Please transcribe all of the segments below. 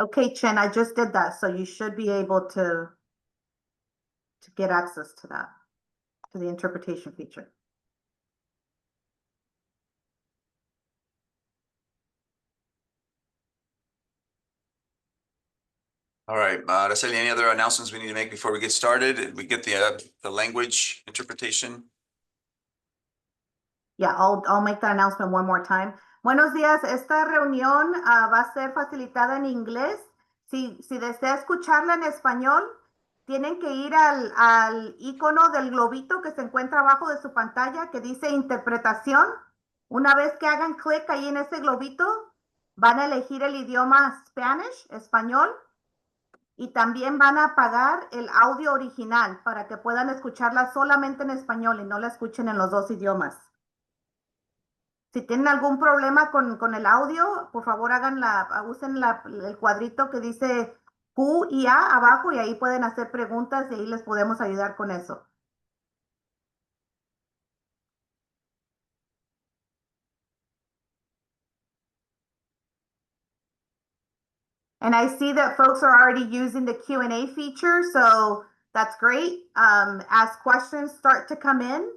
Okay, Chen, I just did that, so you should be able to get access to that, to the interpretation feature. All right, Araceli, any other announcements we need to make before we get started? Did we get the language interpretation? Yeah, I'll make that announcement one more time. Buenos días, esta reunión va a ser facilitada en inglés. Si desea escucharla en español, tienen que ir al icono del globito que se encuentra abajo de su pantalla que dice interpretación. Una vez que hagan clic ahí en ese globito, van a elegir el idioma Spanish, español, y también van a apagar el audio original para que puedan escucharla solamente en español y no la escuchen en los dos idiomas. Si tienen algún problema con el audio, por favor usen el cuadrito que dice Q y A abajo y ahí pueden hacer preguntas y ahí les podemos ayudar con eso. And I see that folks are already using the Q&A feature, so that's great. As questions start to come in,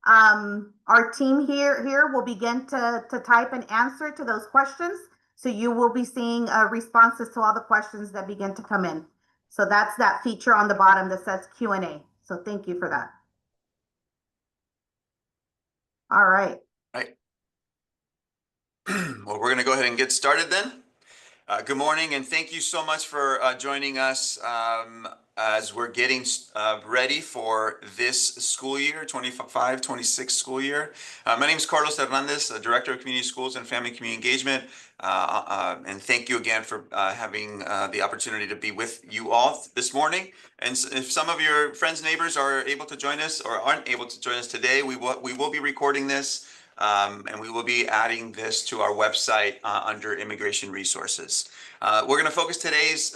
our team here will begin to type an answer to those questions. So you will be seeing responses to all the questions that begin to come in. So that's that feature on the bottom that says Q&A. So thank you for that. All right. All right. Well, we're going to go ahead and get started then. Good morning, and thank you so much for joining us as we're getting ready for this school year, 25-26 school year. My name is Carlos Hernandez, Director of Community Schools and Family Community Engagement, and thank you again for having the opportunity to be with you all this morning. And if some of your friends, neighbors are able to join us or aren't able to join us today, we will be recording this. And we will be adding this to our website under immigration resources. We're going to focus today's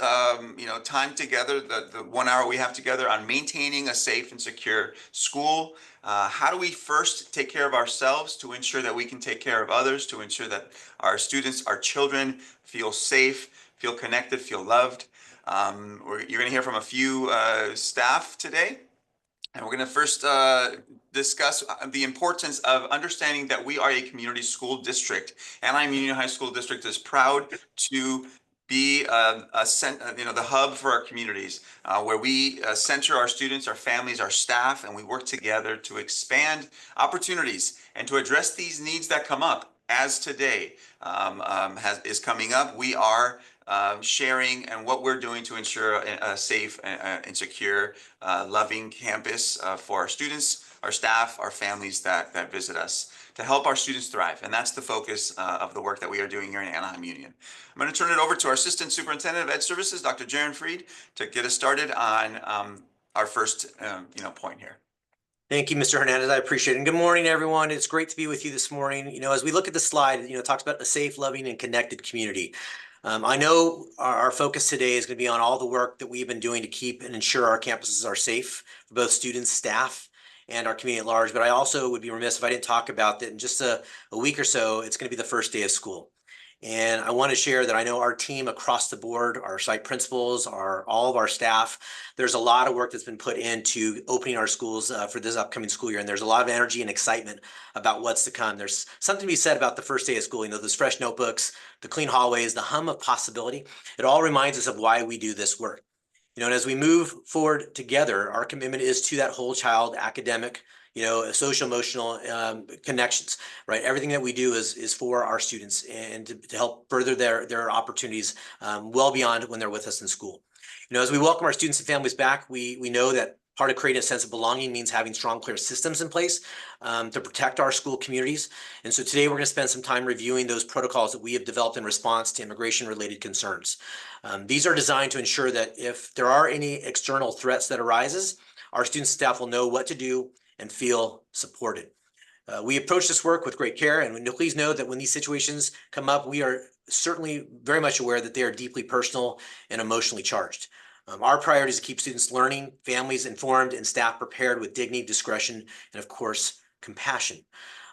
time together, the 1 hour we have together, on maintaining a safe and secure school. How do we first take care of ourselves to ensure that we can take care of others, to ensure that our students, our children feel safe, feel connected, feel loved? You're going to hear from a few staff today. And we're going to first discuss the importance of understanding that we are a community school district. Anaheim Union High School District is proud to be the hub for our communities, where we center our students, our families, our staff, and we work together to expand opportunities and to address these needs that come up. As today is coming up, we are sharing and what we're doing to ensure a safe and secure, loving campus for our students, our staff, our families that visit us, to help our students thrive. And that's the focus of the work that we are doing here in Anaheim Union. I'm going to turn it over to our Assistant Superintendent of Ed Services, Dr. Jaron Freed, to get us started on our first point here. Thank you, Mr. Hernandez. I appreciate it. And good morning, everyone. It's great to be with you this morning. As we look at the slide, it talks about a safe, loving, and connected community. I know our focus today is going to be on all the work that we've been doing to keep and ensure our campuses are safe for both students, staff, and our community at large. But I also would be remiss if I didn't talk about that in just a week or so, it's going to be the first day of school. And I want to share that I know our team across the board, our site principals, all of our staff, there's a lot of work that's been put into opening our schools for this upcoming school year. And there's a lot of energy and excitement about what's to come. There's something to be said about the first day of school, those fresh notebooks, the clean hallways, the hum of possibility. It all reminds us of why we do this work. And as we move forward together, our commitment is to that whole child academic, social emotional connections, right? Everything that we do is for our students and to help further their opportunities well beyond when they're with us in school. As we welcome our students and families back, we know that part of creating a sense of belonging means having strong, clear systems in place to protect our school communities. And so today we're going to spend some time reviewing those protocols that we have developed in response to immigration-related concerns. These are designed to ensure that if there are any external threats that arises, our students and staff will know what to do and feel supported. We approach this work with great care, and please know that when these situations come up, we are certainly very much aware that they are deeply personal and emotionally charged. Our priority is to keep students learning, families informed, and staff prepared with dignity, discretion, and of course, compassion.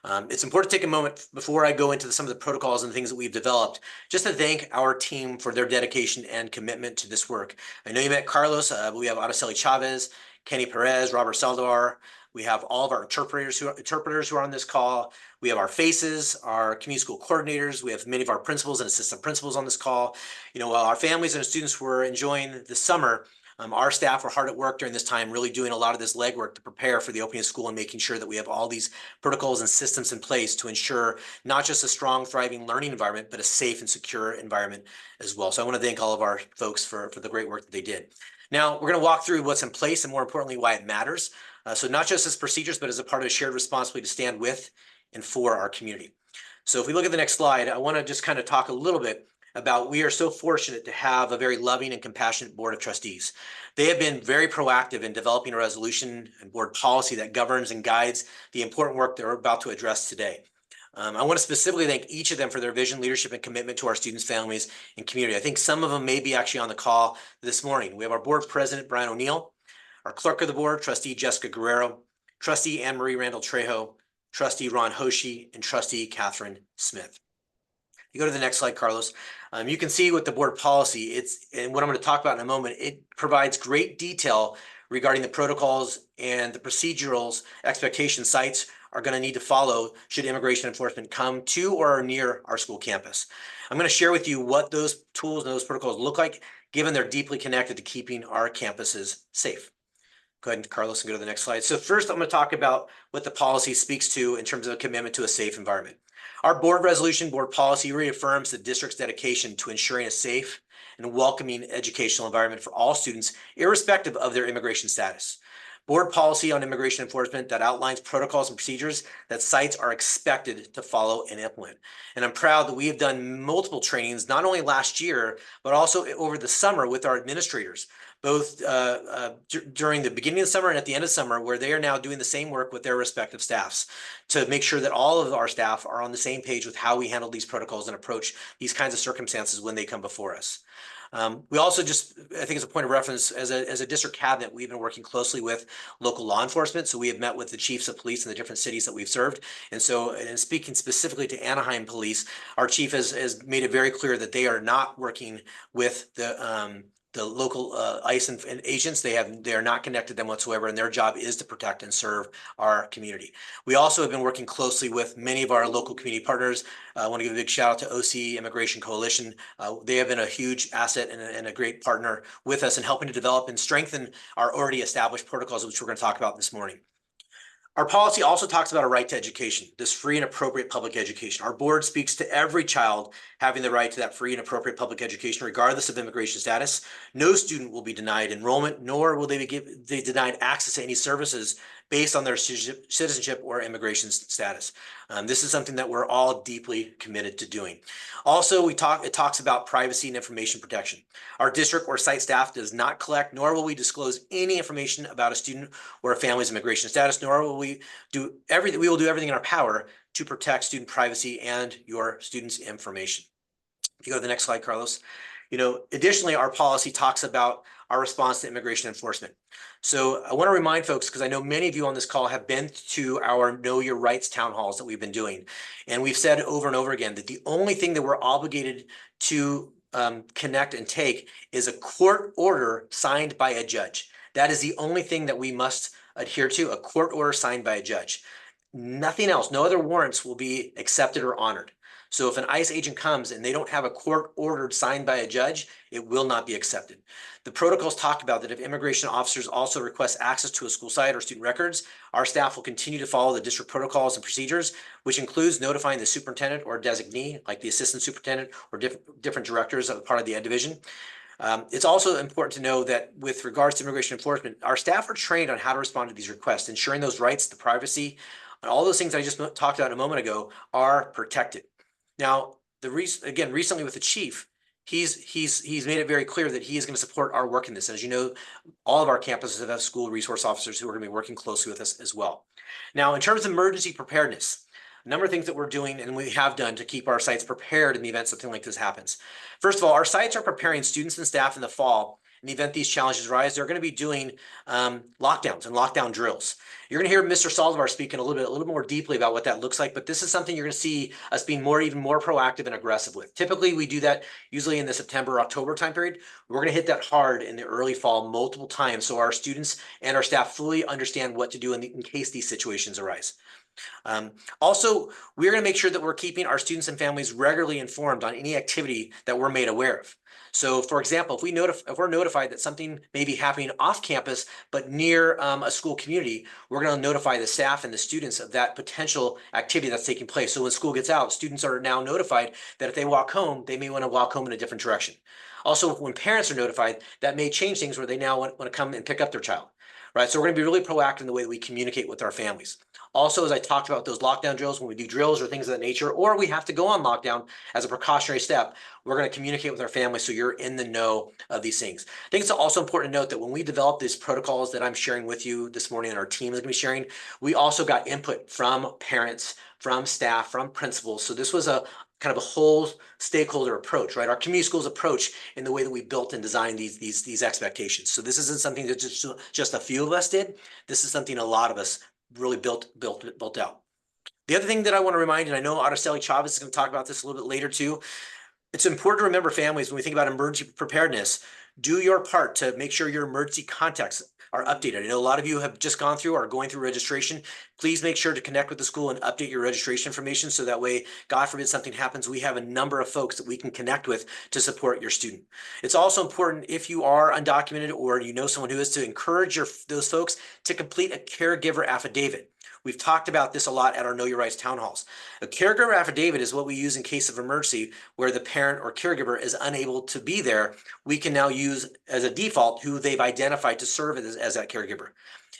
It's important to take a moment before I go into some of the protocols and things that we've developed, just to thank our team for their dedication and commitment to this work. I know you met Carlos, but we have Araceli Chavez, Kenny Perez, Robert Saldivar. We have all of our interpreters who are on this call. We have our faces, our community school coordinators. We have many of our principals and assistant principals on this call. While our families and students were enjoying the summer, our staff were hard at work during this time, really doing a lot of this legwork to prepare for the opening of school and making sure that we have all these protocols and systems in place to ensure not just a strong, thriving learning environment, but a safe and secure environment as well. So I want to thank all of our folks for the great work that they did. Now, we're going to walk through what's in place and more importantly, why it matters. So not just as procedures, but as a part of a shared responsibility to stand with and for our community. So if we look at the next slide, I want to just kind of talk a little bit about we are so fortunate to have a very loving and compassionate board of trustees. They have been very proactive in developing a resolution and board policy that governs and guides the important work that we're about to address today. I want to specifically thank each of them for their vision, leadership, and commitment to our students, families, and community. I think some of them may be actually on the call this morning. We have our board president, Brian O'Neill, our clerk of the board, trustee Jessica Guerrero, trustee Anne Marie Randall Trejo, trustee Ron Hoshi, and trustee Catherine Smith. You go to the next slide, Carlos. You can see with the board policy, and what I'm going to talk about in a moment, it provides great detail regarding the protocols and the procedural expectations sites are going to need to follow should immigration enforcement come to or near our school campus. I'm going to share with you what those tools and those protocols look like, given they're deeply connected to keeping our campuses safe. Go ahead, Carlos, and go to the next slide. So first, I'm going to talk about what the policy speaks to in terms of a commitment to a safe environment. Our board resolution, board policy reaffirms the district's dedication to ensuring a safe and welcoming educational environment for all students, irrespective of their immigration status. Board policy on immigration enforcement that outlines protocols and procedures that sites are expected to follow and implement. And I'm proud that we have done multiple trainings, not only last year, but also over the summer with our administrators, both during the beginning of the summer and at the end of summer, where they are now doing the same work with their respective staffs to make sure that all of our staff are on the same page with how we handle these protocols and approach these kinds of circumstances when they come before us. We also I think as a point of reference, as a district cabinet, we've been working closely with local law enforcement. So we have met with the chiefs of police in the different cities that we've served. And so, and speaking specifically to Anaheim Police, our chief has made it very clear that they are not working with the local ICE and agents. They are not connected to them whatsoever, and their job is to protect and serve our community. We also have been working closely with many of our local community partners. I want to give a big shout out to OC Immigration Coalition. They have been a huge asset and a great partner with us in helping to develop and strengthen our already established protocols, which we're going to talk about this morning. Our policy also talks about a right to education, this free and appropriate public education. Our board speaks to every child having the right to that free and appropriate public education, regardless of immigration status. No student will be denied enrollment, nor will they be denied access to any services based on their citizenship or immigration status. This is something that we're all deeply committed to doing. Also, it talks about privacy and information protection. Our district or site staff does not collect, nor will we disclose any information about a student or a family's immigration status, nor will we do everything. We will do everything in our power to protect student privacy and your students' information. If you go to the next slide, Carlos. Additionally, our policy talks about our response to immigration enforcement. So I want to remind folks, because I know many of you on this call have been to our Know Your Rights town halls that we've been doing. And we've said over and over again that the only thing that we're obligated to connect and take is a court order signed by a judge. That is the only thing that we must adhere to, a court order signed by a judge. Nothing else, no other warrants will be accepted or honored. So if an ICE agent comes and they don't have a court ordered signed by a judge, it will not be accepted. The protocols talk about that if immigration officers also request access to a school site or student records, our staff will continue to follow the district protocols and procedures, which includes notifying the superintendent or designee, like the assistant superintendent or different directors of part of the ed division. It's also important to know that with regards to immigration enforcement, our staff are trained on how to respond to these requests, ensuring those rights, the privacy, and all those things I just talked about a moment ago are protected. Now, again, recently with the chief, he's made it very clear that he is going to support our work in this. And as you know, all of our campuses have school resource officers who are going to be working closely with us as well. Now, in terms of emergency preparedness, a number of things that we're doing and we have done to keep our sites prepared in the event something like this happens. First of all, our sites are preparing students and staff in the fall in the event these challenges arise, they're going to be doing lockdowns and lockdown drills. You're going to hear Mr. Saldivar speaking a little more deeply about what that looks like, but this is something you're going to see us being even more proactive and aggressive with. Typically, we do that usually in the September, October time period. We're going to hit that hard in the early fall multiple times so our students and our staff fully understand what to do in case these situations arise. Also, we're going to make sure that we're keeping our students and families regularly informed on any activity that we're made aware of. So, for example, if we're notified that something may be happening off campus but near a school community, we're going to notify the staff and the students of that potential activity that's taking place. So when school gets out, students are now notified that if they walk home, they may want to walk home in a different direction. Also, when parents are notified, that may change things where they now want to come and pick up their child. Right, so we're going to be really proactive in the way that we communicate with our families. Also, as I talked about those lockdown drills, when we do drills or things of that nature, or we have to go on lockdown as a precautionary step, we're going to communicate with our families so you're in the know of these things. I think it's also important to note that when we develop these protocols that I'm sharing with you this morning and our team is going to be sharing, we also got input from parents, from staff, from principals. So this was a kind of a whole stakeholder approach, right? Our community schools approach in the way that we built and designed these expectations. So this isn't something that just a few of us did. This is something a lot of us really built out. The other thing that I want to remind, and I know Araceli Chavez is going to talk about this a little bit later too, it's important to remember, families, when we think about emergency preparedness, do your part to make sure your emergency contacts are updated. I know a lot of you have just gone through or are going through registration. Please make sure to connect with the school and update your registration information so that way, God forbid something happens, we have a number of folks that we can connect with to support your student. It's also important, if you are undocumented or you know someone who is, to encourage those folks to complete a caregiver affidavit. We've talked about this a lot at our Know Your Rights town halls. A caregiver affidavit is what we use in case of emergency where the parent or caregiver is unable to be there. We can now use as a default who they've identified to serve as that caregiver.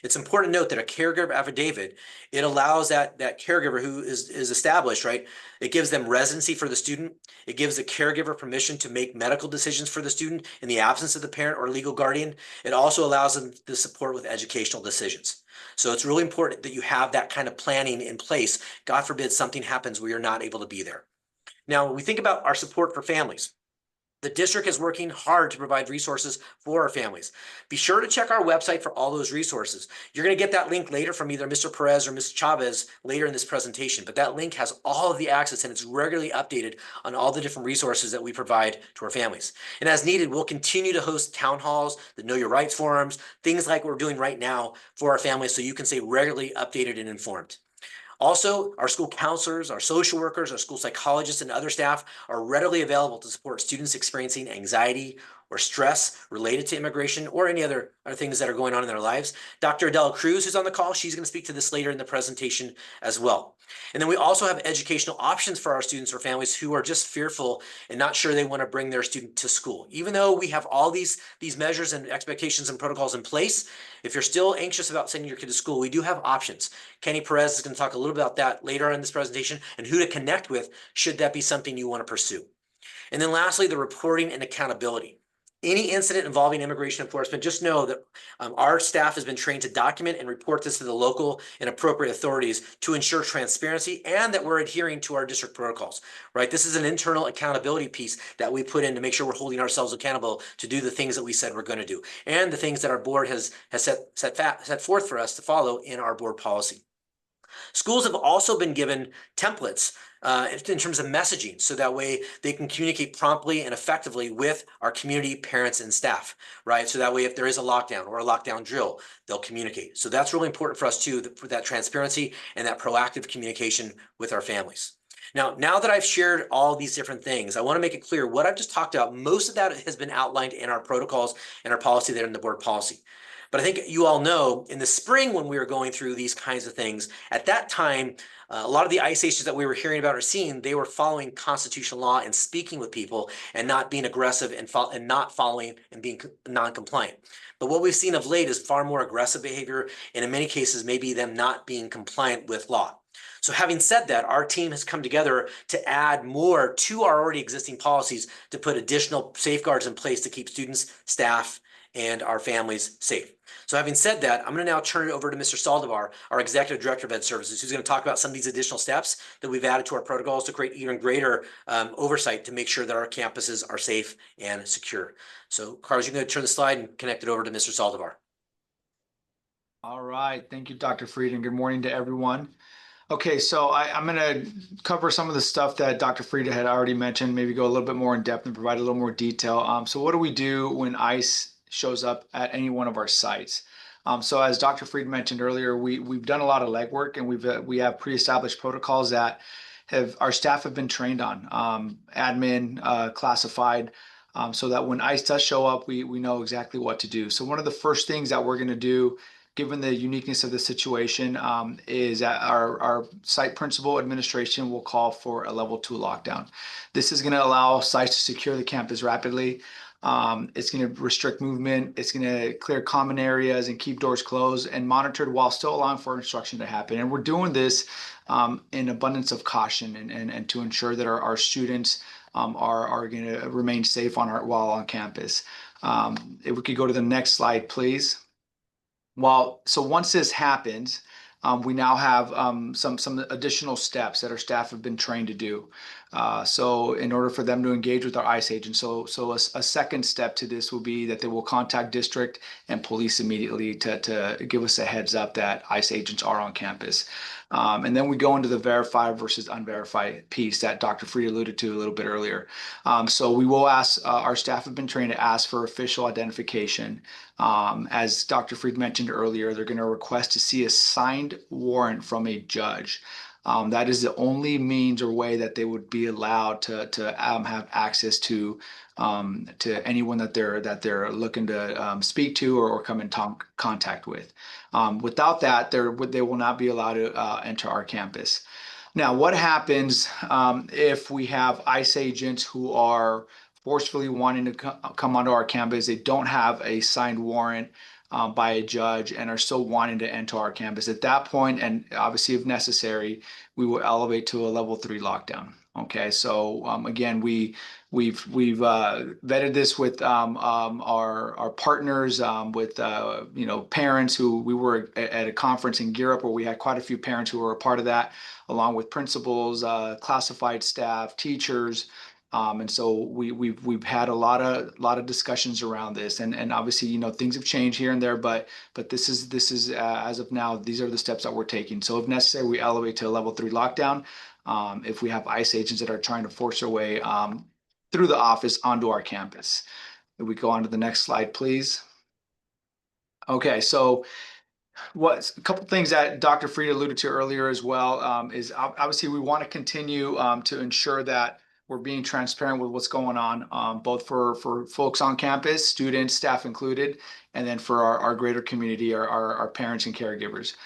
It's important to note that a caregiver affidavit, it allows that caregiver who is established, right? It gives them residency for the student. It gives the caregiver permission to make medical decisions for the student in the absence of the parent or legal guardian. It also allows them the support with educational decisions. So it's really important that you have that kind of planning in place. God forbid something happens where you're not able to be there. Now, when we think about our support for families, the district is working hard to provide resources for our families. Be sure to check our website for all those resources. You're going to get that link later from either Mr. Perez or Ms. Chavez later in this presentation, but that link has all of the access and it's regularly updated on all the different resources that we provide to our families. And as needed, we'll continue to host town halls, the Know Your Rights forums, things like we're doing right now for our families so you can stay regularly updated and informed. Also, our school counselors, our social workers, our school psychologists, and other staff are readily available to support students experiencing anxiety or stress related to immigration or any other things that are going on in their lives. Dr. Adele Cruz, who's on the call, she's going to speak to this later in the presentation as well. And then we also have educational options for our students or families who are just fearful and not sure they want to bring their student to school. Even though we have all these measures and expectations and protocols in place, if you're still anxious about sending your kid to school, we do have options. Kenny Perez is going to talk a little about that later in this presentation and who to connect with should that be something you want to pursue. And then lastly, the reporting and accountability. Any incident involving immigration enforcement, just know that our staff has been trained to document and report this to the local and appropriate authorities to ensure transparency and that we're adhering to our district protocols, right? This is an internal accountability piece that we put in to make sure we're holding ourselves accountable to do the things that we said we're going to do and the things that our board has set forth for us to follow in our board policy. Schools have also been given templates in terms of messaging, so that way they can communicate promptly and effectively with our community, parents, and staff, right? So that way if there is a lockdown or a lockdown drill, they'll communicate. So that's really important for us too, for that transparency and that proactive communication with our families. Now that I've shared all these different things, I want to make it clear what I've just talked about, most of that has been outlined in our protocols and our policy there in the board policy. But I think you all know in the spring when we were going through these kinds of things, at that time, a lot of the ICE issues that we were hearing about or seeing, they were following constitutional law and speaking with people and not being aggressive and not following and being non-compliant. But what we've seen of late is far more aggressive behavior, and in many cases, maybe them not being compliant with law. So having said that, our team has come together to add more to our already existing policies to put additional safeguards in place to keep students, staff, and our families safe. So having said that, I'm going to now turn it over to Mr. Saldivar, our Executive Director of Ed Services, who's going to talk about some of these additional steps that we've added to our protocols to create even greater oversight to make sure that our campuses are safe and secure. So Carlos, you're going to turn the slide and connect it over to Mr. Saldivar. All right. Thank you, Dr. Fried. Good morning to everyone. Okay, so I'm going to cover some of the stuff that Dr. Frieda had already mentioned, maybe go a little bit more in depth and provide a little more detail. So what do we do when ICE shows up at any one of our sites? So as Dr. Fried mentioned earlier, we've done a lot of legwork, and we have pre-established protocols that our staff have been trained on, admin, classified, so that when ICE does show up, we know exactly what to do. So one of the first things that we're going to do, given the uniqueness of the situation, is that our site principal administration will call for a level 2 lockdown. This is going to allow sites to secure the campus rapidly. It's going to restrict movement. It's going to clear common areas and keep doors closed and monitored while still allowing for instruction to happen. And we're doing this in abundance of caution and to ensure that our students are going to remain safe while on campus. If we could go to the next slide, please. So once this happens, we now have some additional steps that our staff have been trained to do. So in order for them to engage with our ICE agents, so a second step to this will be that they will contact district and police immediately to give us a heads up that ICE agents are on campus. And then we go into the verified versus unverified piece that Dr. Fried alluded to a little bit earlier. So we will ask, our staff have been trained to ask for official identification. As Dr. Fried mentioned earlier, they're going to request to see a signed warrant from a judge. That is the only means or way that they would be allowed to have access to anyone that they're looking to speak to or come in contact with. Without that, they will not be allowed to enter our campus. Now, what happens if we have ICE agents who are forcefully wanting to come onto our campus? They don't have a signed warrant by a judge and are still wanting to enter our campus. At that point, and obviously if necessary, we will elevate to a level 3 lockdown. Okay, so again, we've vetted this with our partners, with parents who we were at a conference in Europe where we had quite a few parents who were a part of that, along with principals, classified staff, teachers. And so we've had a lot of discussions around this, and obviously things have changed here and there, but this is as of now, these are the steps that we're taking. So if necessary, we elevate to a level 3 lockdown. If we have ICE agents that are trying to force their way through the office onto our campus. If we go on to the next slide, please. Okay, so a couple things that Dr. Fried alluded to earlier as well is obviously we want to continue to ensure that we're being transparent with what's going on, both for folks on campus, students, staff included, and then for our greater community, our parents and caregivers.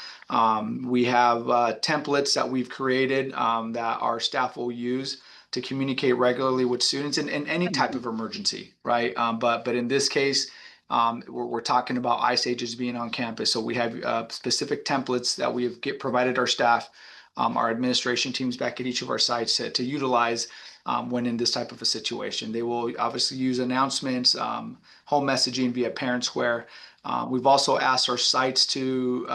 We have templates that we've created that our staff will use to communicate regularly with students in any type of emergency, right? But in this case, we're talking about ICE agents being on campus. So we have specific templates that we have provided our staff, our administration teams back at each of our sites to utilize when in this type of a situation. They will obviously use announcements, home messaging via Parent Square. We've also asked our sites to,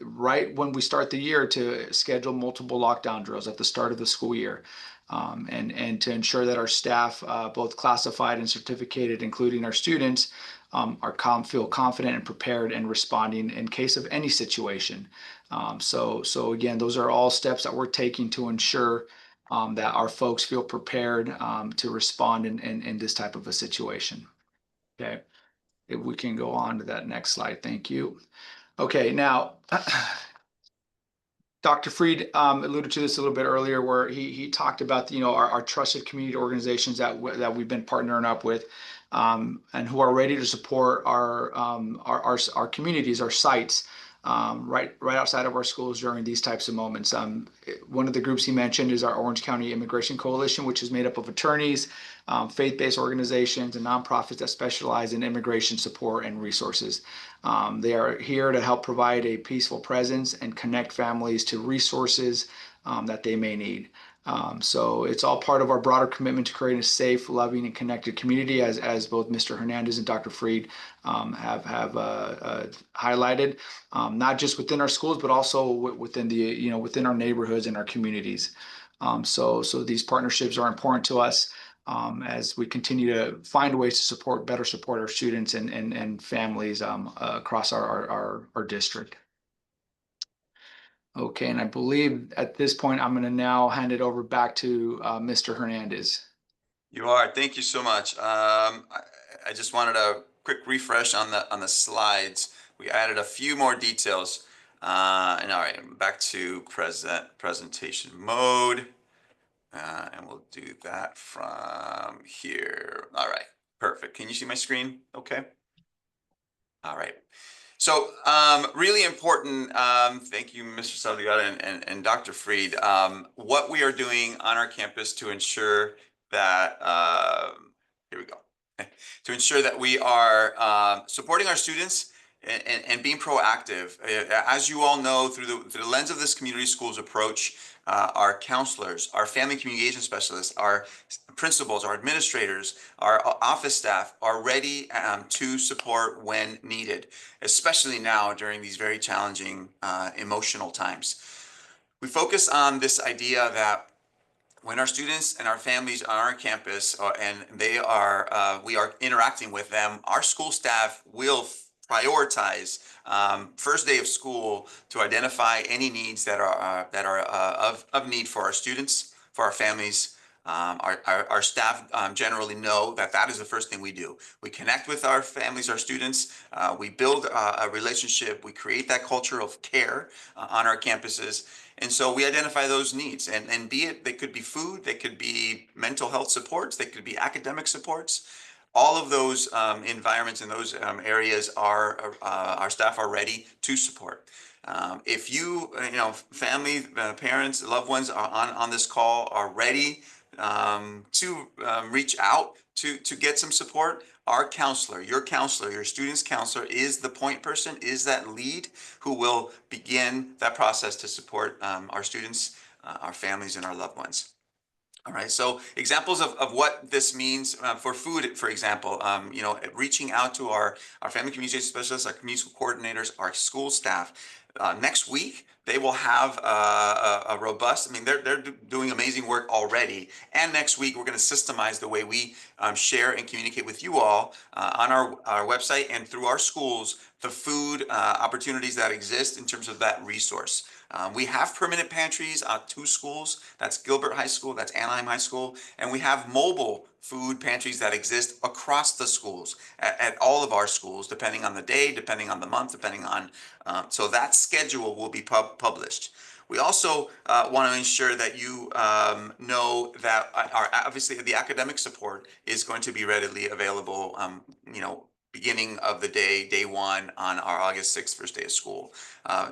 right when we start the year, to schedule multiple lockdown drills at the start of the school year. And to ensure that our staff, both classified and certificated, including our students, feel confident and prepared and responding in case of any situation. So again, those are all steps that we're taking to ensure that our folks feel prepared to respond in this type of a situation. Okay, if we can go on to that next slide, thank you. Okay, now Dr. Fried alluded to this a little bit earlier, where he talked about our trusted community organizations that we've been partnering up with, and who are ready to support our communities, our sites, right outside of our schools during these types of moments. One of the groups he mentioned is our Orange County Immigration Coalition, which is made up of attorneys, faith-based organizations, and nonprofits that specialize in immigration support and resources. They are here to help provide a peaceful presence and connect families to resources that they may need. So it's all part of our broader commitment to creating a safe, loving, and connected community, as both Mr. Hernandez and Dr. Freed have highlighted, not just within our schools, but also within within our neighborhoods and our communities. So these partnerships are important to us as we continue to find ways to better support our students and families across our district. Okay, and I believe at this point, I'm going to now hand it over back to Mr. Hernandez. You are. Thank you so much. I just wanted a quick refresh on the slides. We added a few more details. And all right, back to presentation mode. And we'll do that from here. All right, perfect. Can you see my screen? Okay. All right. So really important, thank you, Mr. Salgado and Dr. Freed, what we are doing on our campus to ensure that, here we go, to ensure that we are supporting our students and being proactive. As you all know, through the lens of this community schools approach, our counselors, our family communication specialists, our principals, our administrators, our office staff are ready to support when needed, especially now during these very challenging emotional times. We focus on this idea that when our students and our families are on our campus and we are interacting with them, our school staff will prioritize first day of school to identify any needs that are of need for our students, for our families. Our staff generally know that is the first thing we do. We connect with our families, our students. We build a relationship. We create that culture of care on our campuses. And so we identify those needs, and be it, they could be food, they could be mental health supports, they could be academic supports. All of those environments and those areas our staff are ready to support. If family, parents, loved ones are on this call are ready to reach out to get some support, our counselor, your student's counselor is the point person, is that lead who will begin that process to support our students, our families, and our loved ones. All right, so examples of what this means for food, for example, reaching out to our family communication specialists, our community school coordinators, our school staff. Next week, they will have a robust, they're doing amazing work already. And next week, we're going to systemize the way we share and communicate with you all on our website and through our schools, the food opportunities that exist in terms of that resource. We have permanent pantries at 2 schools. That's Gilbert High School, that's Anaheim High School. And we have mobile food pantries that exist across the schools, at all of our schools, depending on the day, depending on the month, depending on, so that schedule will be published. We also want to ensure that you know that obviously the academic support is going to be readily available, beginning of the day 1 on our August 6th first day of school.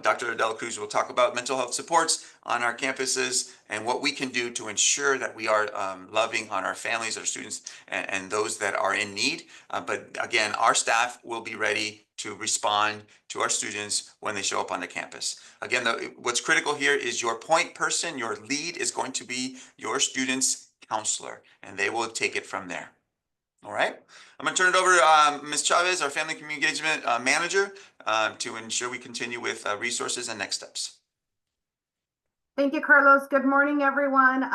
Dr. Dela Cruz will talk about mental health supports on our campuses and what we can do to ensure that we are loving on our families, our students, and those that are in need. But again, our staff will be ready to respond to our students when they show up on the campus. Again, what's critical here is your point person, your lead is going to be your student's counselor, and they will take it from there. All right, I'm going to turn it over to Ms. Chavez, our family community engagement manager, to ensure we continue with resources and next steps. Thank you, Carlos. Good morning, everyone.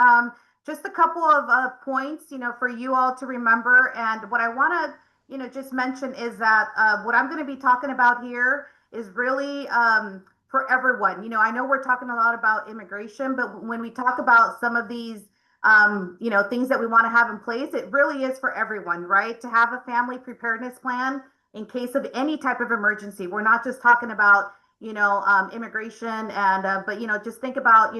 Just a couple of points, for you all to remember. And what I want to, just mention is that what I'm going to be talking about here is really for everyone. I know we're talking a lot about immigration, but when we talk about some of these things that we want to have in place, it really is for everyone, right? To have a family preparedness plan in case of any type of emergency. We're not just talking about, immigration but, just think about,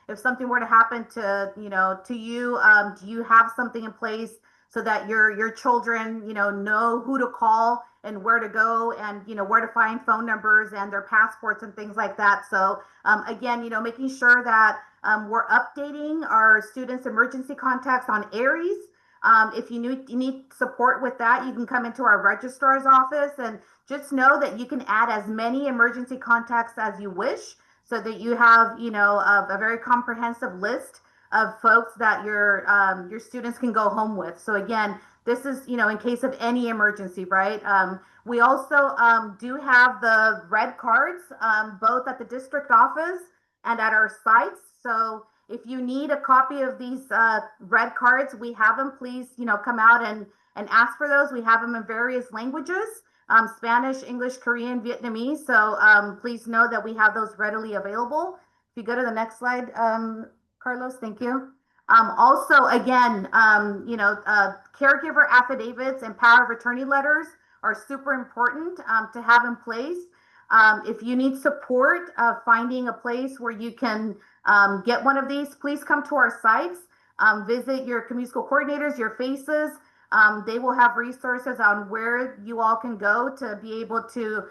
if something were to happen to you, do you have something in place so that your children, know who to call and where to go and, where to find phone numbers and their passports and things like that. So again, making sure that we're updating our students' emergency contacts on ARIES. If you need support with that, you can come into our registrar's office, and just know that you can add as many emergency contacts as you wish so that you have, a very comprehensive list of folks that your students can go home with. So again, this is, in case of any emergency, right? We also do have the red cards, both at the district office and at our sites. So if you need a copy of these red cards, we have them. Please, come out and ask for those. We have them in various languages, Spanish, English, Korean, Vietnamese. So please know that we have those readily available. If you go to the next slide, Carlos, thank you. Also, again, caregiver affidavits and power of attorney letters are super important to have in place. If you need support finding a place where you can get one of these, please come to our sites, visit your community school coordinators, your FACES. They will have resources on where you all can go to be able to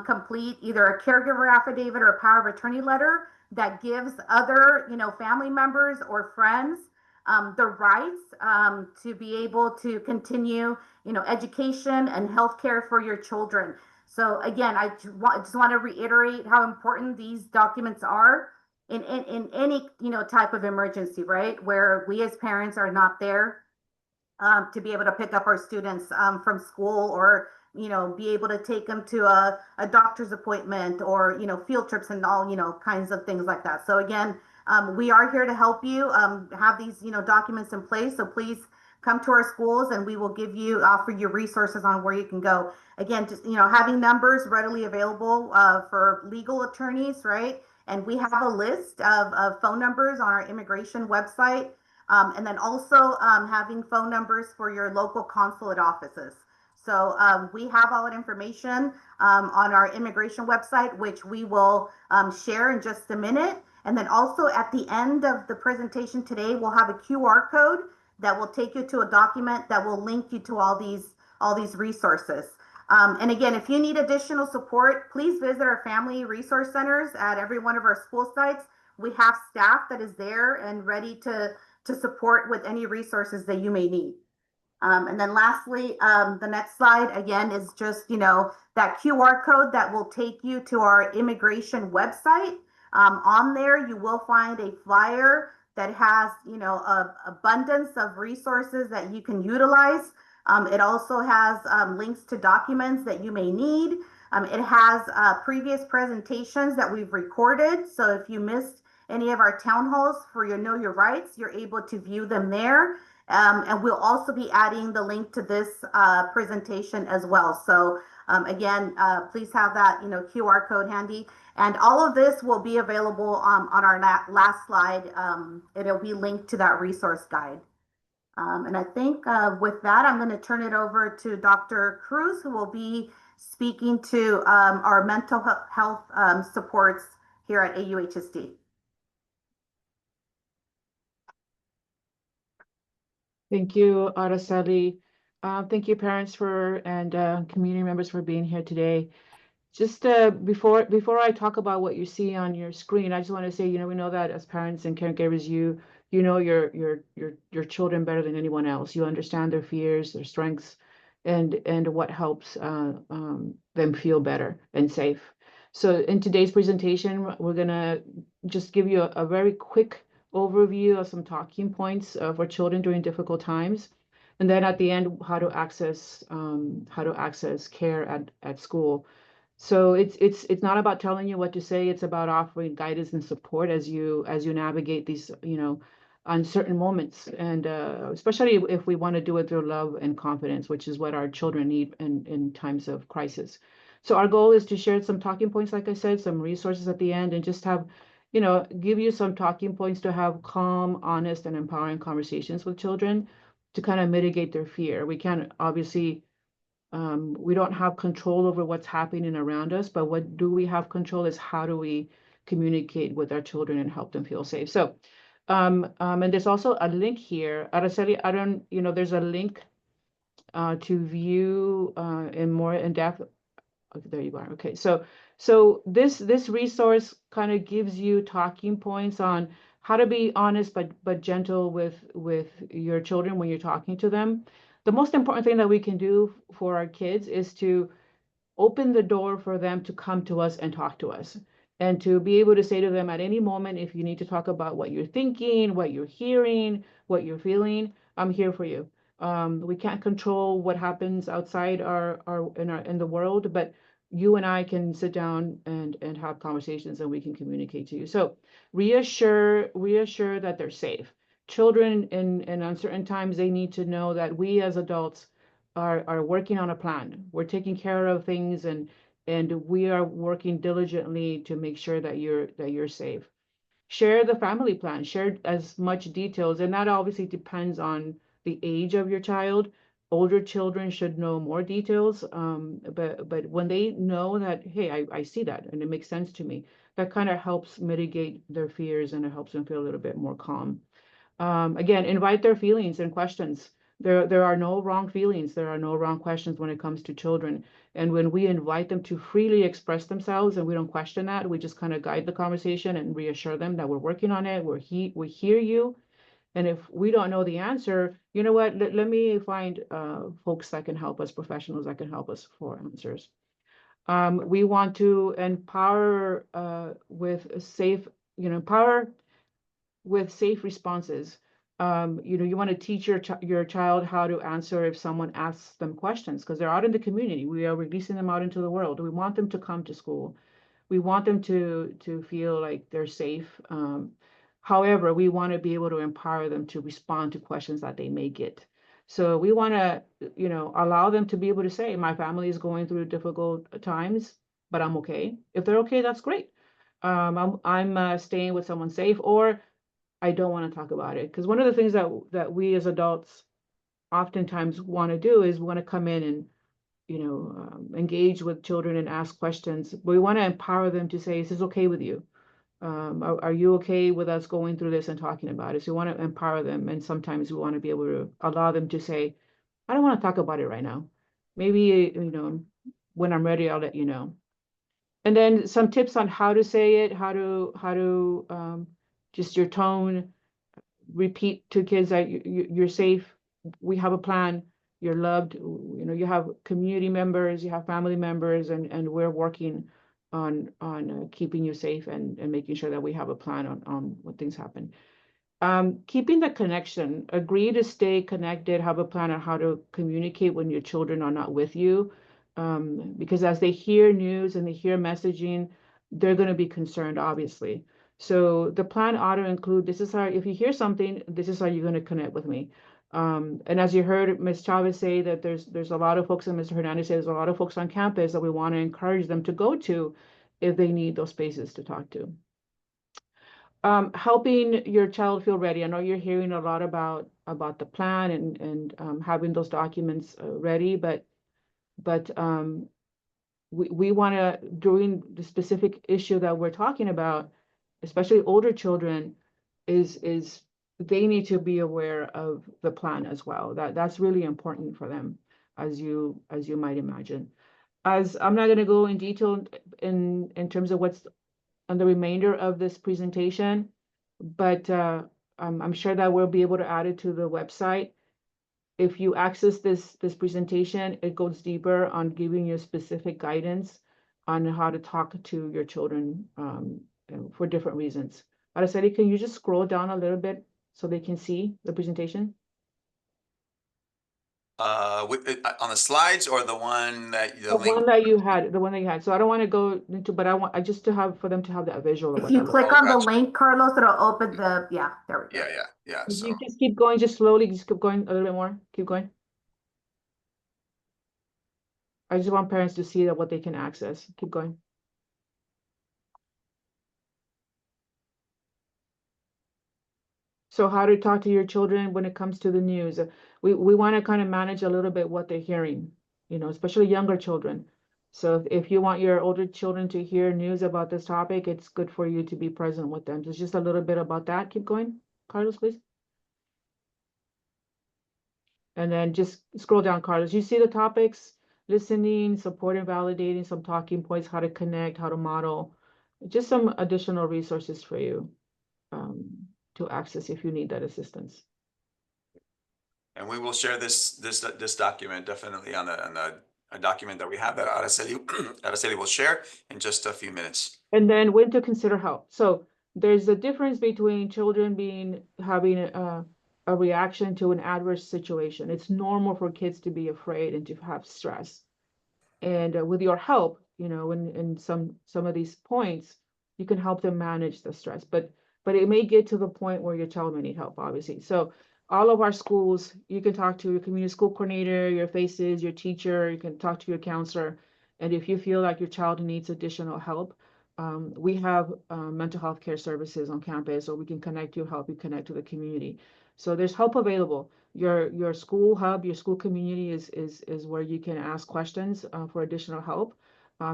complete either a caregiver affidavit or a power of attorney letter that gives other, family members or friends the rights to be able to continue, education and healthcare for your children. So again, I just want to reiterate how important these documents are in any, type of emergency, right? Where we as parents are not there to be able to pick up our students from school, or be able to take them to a doctor's appointment, or field trips and all kinds of things like that. So again, we are here to help you have these documents in place. So please come to our schools and we will offer you resources on where you can go. Again, just having numbers readily available for legal attorneys, right? And we have a list of phone numbers on our immigration website. And then also having phone numbers for your local consulate offices. So we have all that information on our immigration website, which we will share in just a minute. And then also at the end of the presentation today, we'll have a QR code that will take you to a document that will link you to all these resources. And again, if you need additional support, please visit our family resource centers at every one of our school sites. We have staff that is there and ready to support with any resources that you may need. And then lastly, the next slide again is just, that QR code that will take you to our immigration website. On there, you will find a flyer that has, a abundance of resources that you can utilize. It also has links to documents that you may need. It has previous presentations that we've recorded. So if you missed any of our town halls for your Know Your Rights, you're able to view them there. And we'll also be adding the link to this presentation as well. So again, please have that QR code handy. And all of this will be available on our last slide. It'll be linked to that resource guide. And I think with that, I'm going to turn it over to Dr. Cruz, who will be speaking to our mental health supports here at AUHSD. Thank you, Araceli. Thank you, parents and community members for being here today. Just before I talk about what you see on your screen, I just want to say, we know that as parents and caregivers, you know your children better than anyone else. You understand their fears, their strengths, and what helps them feel better and safe. So in today's presentation, we're gonna just give you a very quick overview of some talking points for children during difficult times. And then at the end, how to access care at school. So it's not about telling you what to say. It's about offering guidance and support as you navigate these, uncertain moments. And especially if we want to do it through love and confidence, which is what our children need in times of crisis. So our goal is to share some talking points, like I said, some resources at the end, and just have, give you some talking points to have calm, honest, and empowering conversations with children to kind of mitigate their fear. We can't obviously, we don't have control over what's happening around us, but what do we have control is how do we communicate with our children and help them feel safe. So, and there's also a link here. Araceli, there's a link to view in more in depth. Okay, there you are. Okay, so this resource kind of gives you talking points on how to be honest but gentle with your children when you're talking to them. The most important thing that we can do for our kids is to open the door for them to come to us and talk to us. and to be able to say to them at any moment, if you need to talk about what you're thinking, what you're hearing, what you're feeling, I'm here for you. We can't control what happens outside in the world, but you and I can sit down and have conversations, and we can communicate to you. So reassure that they're safe. Children in uncertain times, they need to know that we as adults are working on a plan. We're taking care of things, and we are working diligently to make sure that you're safe. Share the family plan, share as much details, and that obviously depends on the age of your child. Older children should know more details, but when they know that, hey, I see that and it makes sense to me, that kind of helps mitigate their fears, and it helps them feel a little bit more calm. Again, invite their feelings and questions. There are no wrong feelings. There are no wrong questions when it comes to children. And when we invite them to freely express themselves and we don't question that, we just kind of guide the conversation and reassure them that we're working on it. We hear you. And if we don't know the answer, you know what? Let me find folks that can help us, professionals that can help us for answers. We want to empower with safe, empower with safe responses. You want to teach your child how to answer if someone asks them questions, because they're out in the community. We are releasing them out into the world. We want them to come to school. We want them to feel like they're safe. However, we want to be able to empower them to respond to questions that they may get. So we want to, allow them to be able to say, my family is going through difficult times, but I'm okay. If they're okay, that's great. I'm staying with someone safe, or I don't want to talk about it. Because one of the things that we as adults oftentimes want to do is want to come in and, engage with children and ask questions. But we want to empower them to say, is this okay with you? Are you okay with us going through this and talking about it? So we want to empower them. And sometimes we want to be able to allow them to say, I don't want to talk about it right now. Maybe, when I'm ready, I'll let you know. And then some tips on how to say it, how to just your tone, repeat to kids that you're safe, we have a plan, you're loved, you have community members, you have family members, and we're working on keeping you safe and making sure that we have a plan on when things happen. Keeping the connection, agree to stay connected, have a plan on how to communicate when your children are not with you. Because as they hear news and they hear messaging, they're going to be concerned, obviously. So the plan ought to include, this is how, if you hear something, this is how you're going to connect with me. And as you heard Ms. Chavez say, that there's a lot of folks, and Mr. Hernandez says, there's a lot of folks on campus that we want to encourage them to go to if they need those spaces to talk to. Helping your child feel ready. I know you're hearing a lot about the plan and having those documents ready, but we want to, during the specific issue that we're talking about, especially older children, is they need to be aware of the plan as well. That's really important for them, as you might imagine. As I'm not going to go in detail in terms of what's on the remainder of this presentation, but I'm sure that we'll be able to add it to the website. If you access this presentation, it goes deeper on giving you specific guidance on how to talk to your children for different reasons. Araceli, can you just scroll down a little bit so they can see the presentation? On the slides, or the one that The one that you had. So I don't want to go into, but I just to have for them to have that visual of If what you that looks click Oh, on the gotcha. link, Carlos, it'll open the, yeah, there we go. Yeah. like. So You just keep going, just slowly, just keep going a little bit more. Keep going. I just want parents to see that what they can access. Keep going. So how to talk to your children when it comes to the news. We want to kind of manage a little bit what they're hearing, especially younger children. So if you want your older children to hear news about this topic, it's good for you to be present with them. So just a little bit about that. Keep going, Carlos, please. And then just scroll down, Carlos. You see the topics: listening, supporting, validating, some talking points, how to connect, how to model, just some additional resources for you to access if you need that assistance. and we will share this document definitely on the a document that we have that Araceli will share in just a few minutes. And then when to consider help. So there's a difference between children having a reaction to an adverse situation. It's normal for kids to be afraid and to have stress. And with your help, in some of these points, you can help them manage the stress. But it may get to the point where your child may need help, obviously. So all of our schools, you can talk to your community school coordinator, your FACES, your teacher, you can talk to your counselor. And if you feel like your child needs additional help, we have mental health care services on campus, or we can help you connect to the community. So there's help available. Your school hub, your school community is where you can ask questions for additional help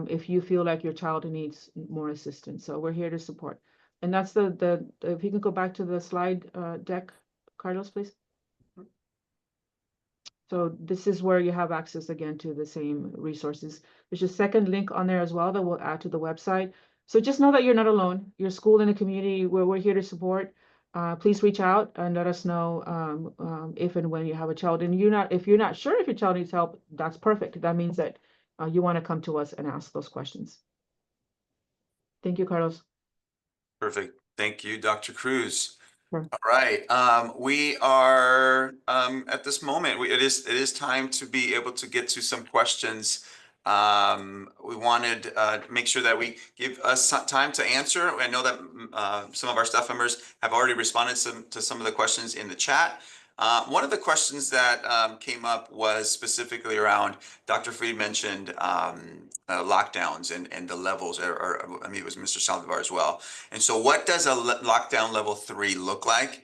if you feel like your child needs more assistance. So we're here to support. And that's if you can go back to the slide deck, Carlos, please. So this is where you have access again to the same resources. There's a second link on there as well that we'll add to the website. So just know that you're not alone. Your school and the community, we're here to support. Please reach out and let us know if and when you have a child. And if you're not sure if your child needs help, that's perfect. That means that you want to come to us and ask those questions. Thank you, Carlos. Perfect. Thank you, Dr. Cruz. Sure. All right. We are at this moment. It is time to be able to get to some questions. We wanted to make sure that we give us some time to answer. I know that some of our staff members have already responded to some of the questions in the chat. One of the questions that came up was specifically around, Dr. Freed mentioned lockdowns and the levels, or I mean, it was Mr. Saldivar as well. And so what does a lockdown level 3 look like?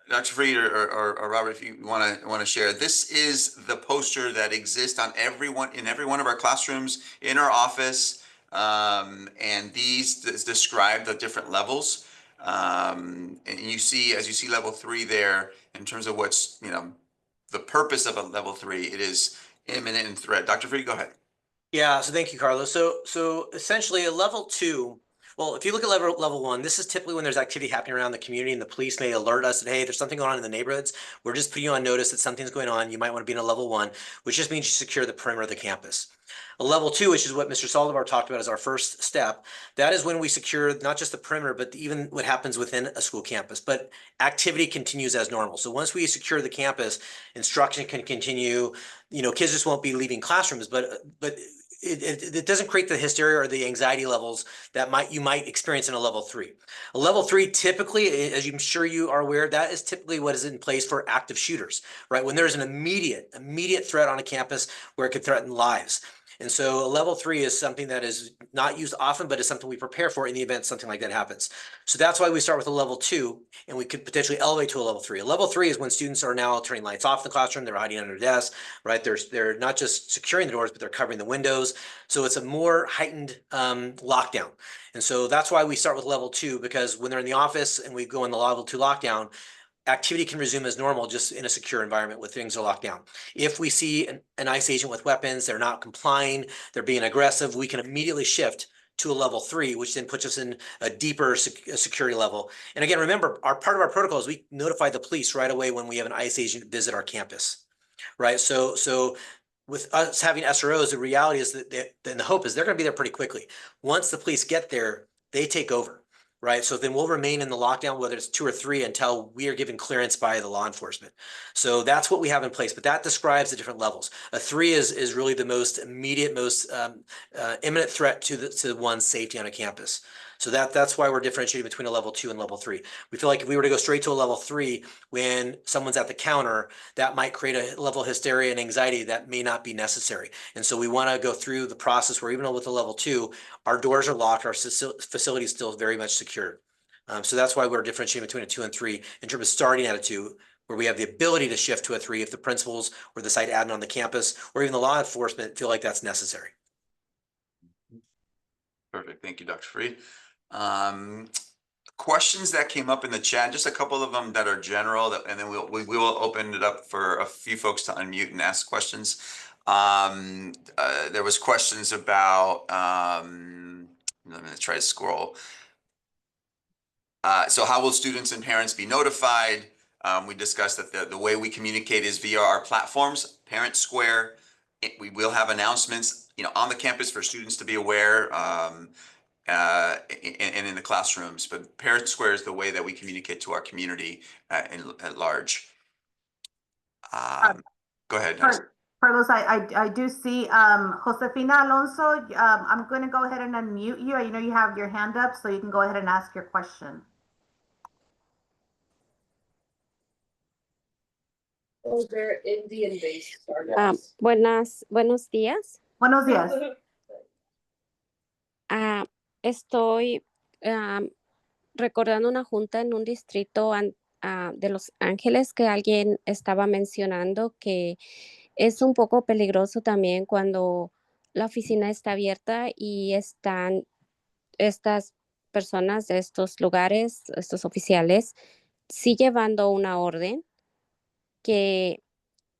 Dr. Freed or Robert, if you want to share, this is the poster that exists on every one of our classrooms, in our office, and these describe the different levels. And you see, as you see level 3 there, in terms of what's, the purpose of a level 3, it is imminent and threat. Dr. Freed, go ahead. Yeah, so thank you, Carlos. So essentially a level 2, well, if you look at level 1, this is typically when there's activity happening around the community and the police may alert us that, hey, there's something going on in the neighborhoods. We're just putting you on notice that something's going on. You might want to be in a level 1, which just means you secure the perimeter of the campus. A level 2, which is what Mr. Saldivar talked about as our first step, that is when we secure not just the perimeter, but even what happens within a school campus. But activity continues as normal. So once we secure the campus, instruction can continue. Kids just won't be leaving classrooms, but it doesn't create the hysteria or the anxiety levels that you might experience in a level 3. A level 3 typically, as I'm sure you are aware, that is typically what is in place for active shooters, right? When there's an immediate threat on a campus where it could threaten lives. And so a level 3 is something that is not used often, but is something we prepare for in the event something like that happens. So that's why we start with a level 2, and we could potentially elevate to a level 3. A level 3 is when students are now turning lights off in the classroom, they're hiding under desks, right? They're not just securing the doors, but they're covering the windows. So it's a more heightened lockdown. And so that's why we start with level 2, because when they're in the office and we go in the level 2 lockdown, activity can resume as normal, just in a secure environment where things are locked down. If we see an ICE agent with weapons, they're not complying, they're being aggressive, we can immediately shift to a level 3, which then puts us in a deeper security level. And again, remember, part of our protocol is we notify the police right away when we have an ICE agent visit our campus, right? So with us having SROs, the reality is that then the hope is they're going to be there pretty quickly. Once the police get there, they take over. Right. So then we'll remain in the lockdown, whether it's 2 or 3, until we are given clearance by the law enforcement. So that's what we have in place. But that describes the different levels. A 3 is really the most immediate, most imminent threat to one's safety on a campus. So that's why we're differentiating between a level 2 and level 3. We feel like if we were to go straight to a level 3 when someone's at the counter, that might create a level of hysteria and anxiety that may not be necessary. And so we want to go through the process where even with a level 2, our doors are locked, our facility is still very much secured. So that's why we're differentiating between a 2 and 3 in terms of starting at a 2, where we have the ability to shift to a 3 if the principals or the site admin on the campus or even the law enforcement feel like that's necessary. Perfect. Thank you, Dr. Freed. Questions that came up in the chat, just a couple of them that are general, and then we will open it up for a few folks to unmute and ask questions. There was questions about, I'm going to try to scroll. So how will students and parents be notified? We discussed that the way we communicate is via our platforms, Parent Square we will have announcements, on the campus for students to be aware, and in the classrooms. But Parent Square is the way that we communicate to our community at large. Go ahead. Carlos, I do see Josefina Alonso. I'm going to go ahead and unmute you. I know you have your hand up, so you can go ahead and ask your question. Over Indian-based startups. Buenos días. Buenos días. Estoy recordando una junta en un distrito de Los Ángeles que alguien estaba mencionando que es un poco peligroso también cuando la oficina está abierta y están estas personas de estos lugares, estos oficiales, sí llevando una orden que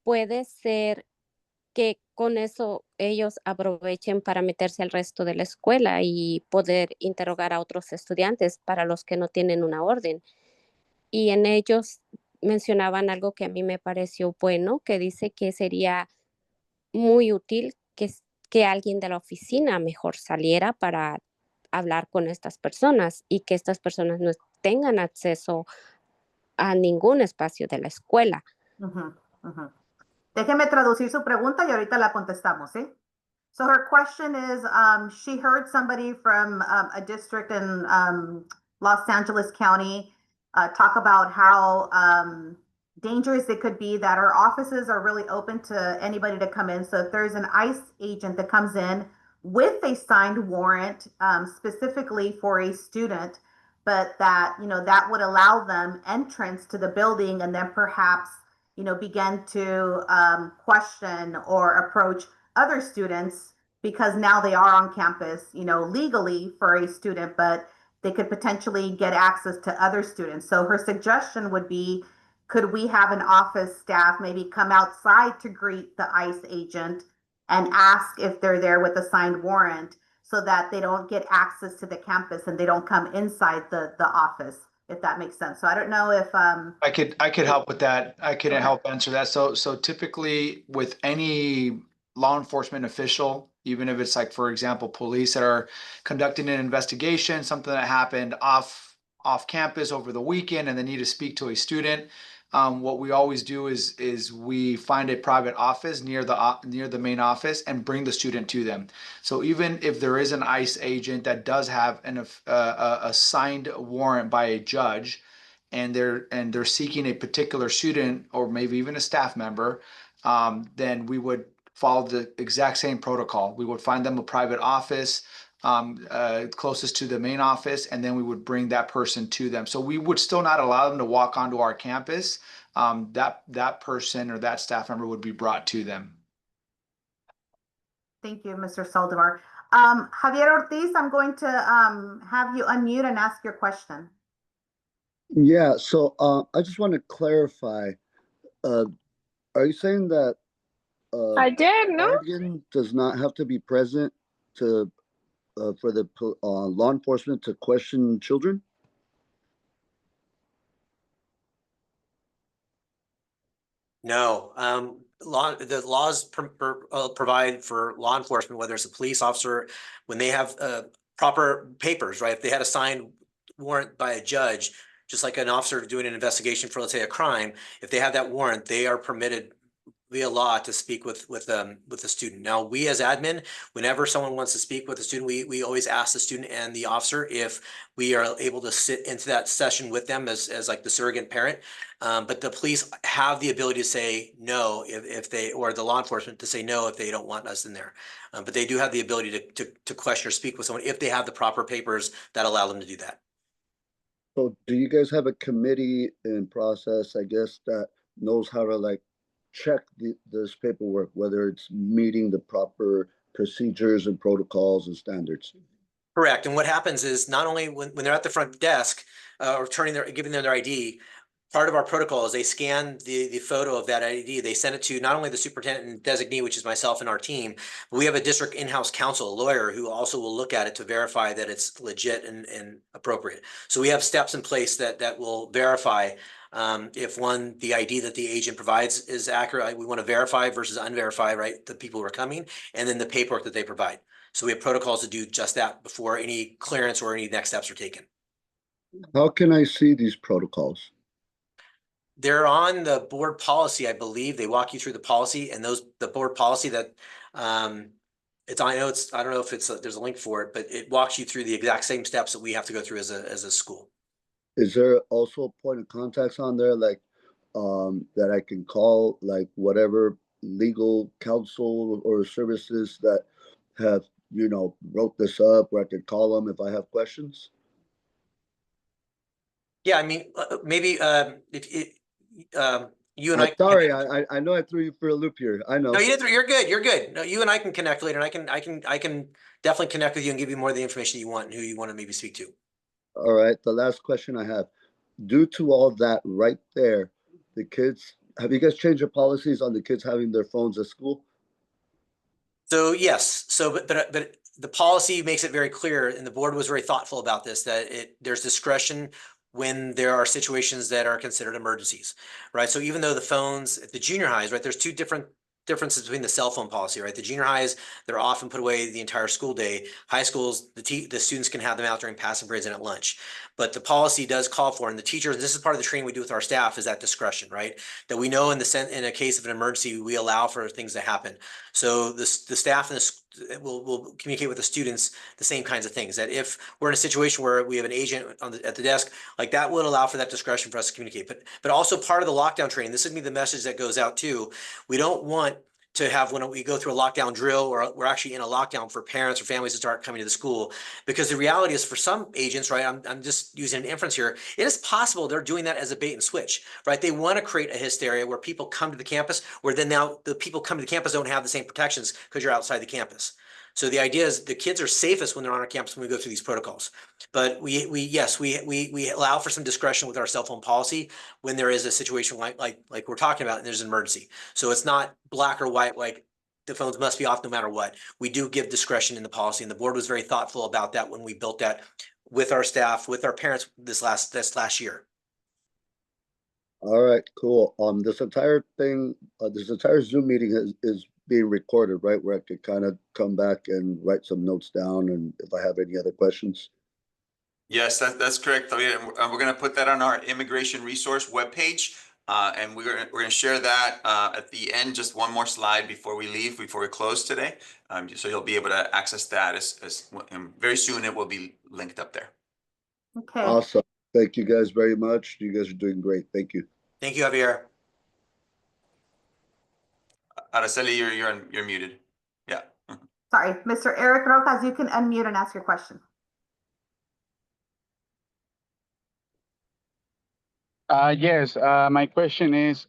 puede ser que con eso ellos aprovechen para meterse al resto de la escuela y poder interrogar a otros estudiantes para los que no tienen una orden. Y en ellos mencionaban algo que a mí me pareció bueno, que dice que sería muy útil que alguien de la oficina mejor saliera para hablar con estas personas y que estas personas no tengan acceso a ningún espacio de la escuela. Déjeme traducir su pregunta y ahorita la contestamos, ¿sí? So her question is, she heard somebody from a district in Los Angeles County talk about how dangerous it could be, that our offices are really open to anybody to come in. So if there's an ICE agent that comes in with a signed warrant specifically for a student, but that, that would allow them entrance to the building and then perhaps, begin to question or approach other students because now they are on campus, legally for a student, but they could potentially get access to other students. So her suggestion would be, could we have an office staff maybe come outside to greet the ICE agent and ask if they're there with a signed warrant so that they don't get access to the campus and they don't come inside the office, if that makes sense. So I don't know if I could help with that. I could help answer that. So typically with any law enforcement official, even if it's like, for example, police that are conducting an investigation, something that happened off campus over the weekend and they need to speak to a student, what we always do is we find a private office near the main office and bring the student to them. So even if there is an ICE agent that does have a signed warrant by a judge, and they're seeking a particular student or maybe even a staff member, then we would follow the exact same protocol. We would find them a private office closest to the main office, and then we would bring that person to them. So we would still not allow them to walk onto our campus. That person or that staff member would be brought to them. Thank you, Mr. Saldivar. Javier Ortiz, I'm going to have you unmute and ask your question. Yeah, so I just want to clarify. Are you saying that I did, no? guardian does not have to be present to for the law enforcement to question children? No, the laws provide for law enforcement, whether it's a police officer, when they have proper papers, right? If they had a signed warrant by a judge, just like an officer doing an investigation for, let's say, a crime, if they have that warrant, they are permitted via law to speak with the student. Now, we as admin, whenever someone wants to speak with a student, we always ask the student and the officer if we are able to sit into that session with them as like the surrogate parent. But the police have the ability to say no if they, or the law enforcement to say no if they don't want us in there. But they do have the ability to question or speak with someone if they have the proper papers that allow them to do that. So do you guys have a committee in process, I guess, that knows how to like check this paperwork, whether it's meeting the proper procedures and protocols and standards? Correct. And what happens is not only when they're at the front desk or giving them their ID, part of our protocol is they scan the photo of that ID. They send it to not only the superintendent and designee, which is myself and our team, but we have a district in-house counsel, a lawyer, who also will look at it to verify that it's legit and appropriate. So we have steps in place that will verify If one, the ID that the agent provides is accurate, we want to verify versus unverify, right? The people who are coming, and then the paperwork that they provide. So we have protocols to do just that before any clearance or any next steps are taken. How can I see these protocols? They're on the board policy, I believe. They walk you through the policy, and the board policy that it's, I don't know if there's a link for it, but it walks you through the exact same steps that we have to go through as a school. Is there also a point of contacts on there, like that I can call, like whatever legal counsel or services that have, wrote this up, where I could call them if I have questions? Yeah, I mean, maybe if you and I can Sorry, connect. I know I threw you for a loop here. I know. No, you didn't. You're good. You're good. No, you and I can connect later, and I can definitely connect with you and give you more of the information you want and who you want to maybe speak to. All right. The last question I have, due to all that right there, the kids, have you guys changed your policies on the kids having their phones at school? So yes, but the policy makes it very clear, and the board was very thoughtful about this, that there's discretion when there are situations that are considered emergencies, right? So even though the phones at the junior highs, right, there's two differences between the cell phone policy, right? The junior highs, they're often put away the entire school day. High schools, the students can have them out during passing periods and at lunch. But the policy does call for, and the teachers, this is part of the training we do with our staff, is that discretion, right? That we know in a case of an emergency, we allow for things to happen. So the staff and will communicate with the students the same kinds of things. That if we're in a situation where we have an agent at the desk, like that would allow for that discretion for us to communicate. But also part of the lockdown training, this would be the message that goes out too. We don't want to have, when we go through a lockdown drill, or we're actually in a lockdown, for parents or families to start coming to the school. Because the reality is, for some agents, right, I'm just using an inference here, it is possible they're doing that as a bait and switch, right? They want to create a hysteria where people come to the campus, where then now the people coming to the campus don't have the same protections because you're outside the campus. So the idea is the kids are safest when they're on our campus when we go through these protocols. But we allow for some discretion with our cell phone policy when there is a situation like we're talking about, and there's an emergency. So it's not black or white, like the phones must be off no matter what. We do give discretion in the policy, and the board was very thoughtful about that when we built that with our staff, with our parents this last year. All right, cool. This entire thing, this entire Zoom meeting is being recorded, right? Where I could kind of come back and write some notes down, and if I have any other questions. Yes, that's correct. We're going to put that on our immigration resource webpage, and we're going to share that at the end. Just one more slide before we leave, before we close today, so you'll be able to access that very soon. It will be linked up there. Okay. Awesome. Thank you guys very much. You guys are doing great. Thank you. Thank you, Javier. Araceli, you're muted. Yeah. Sorry, Mr. Eric Rojas, you can unmute and ask your question. Yes, my question is,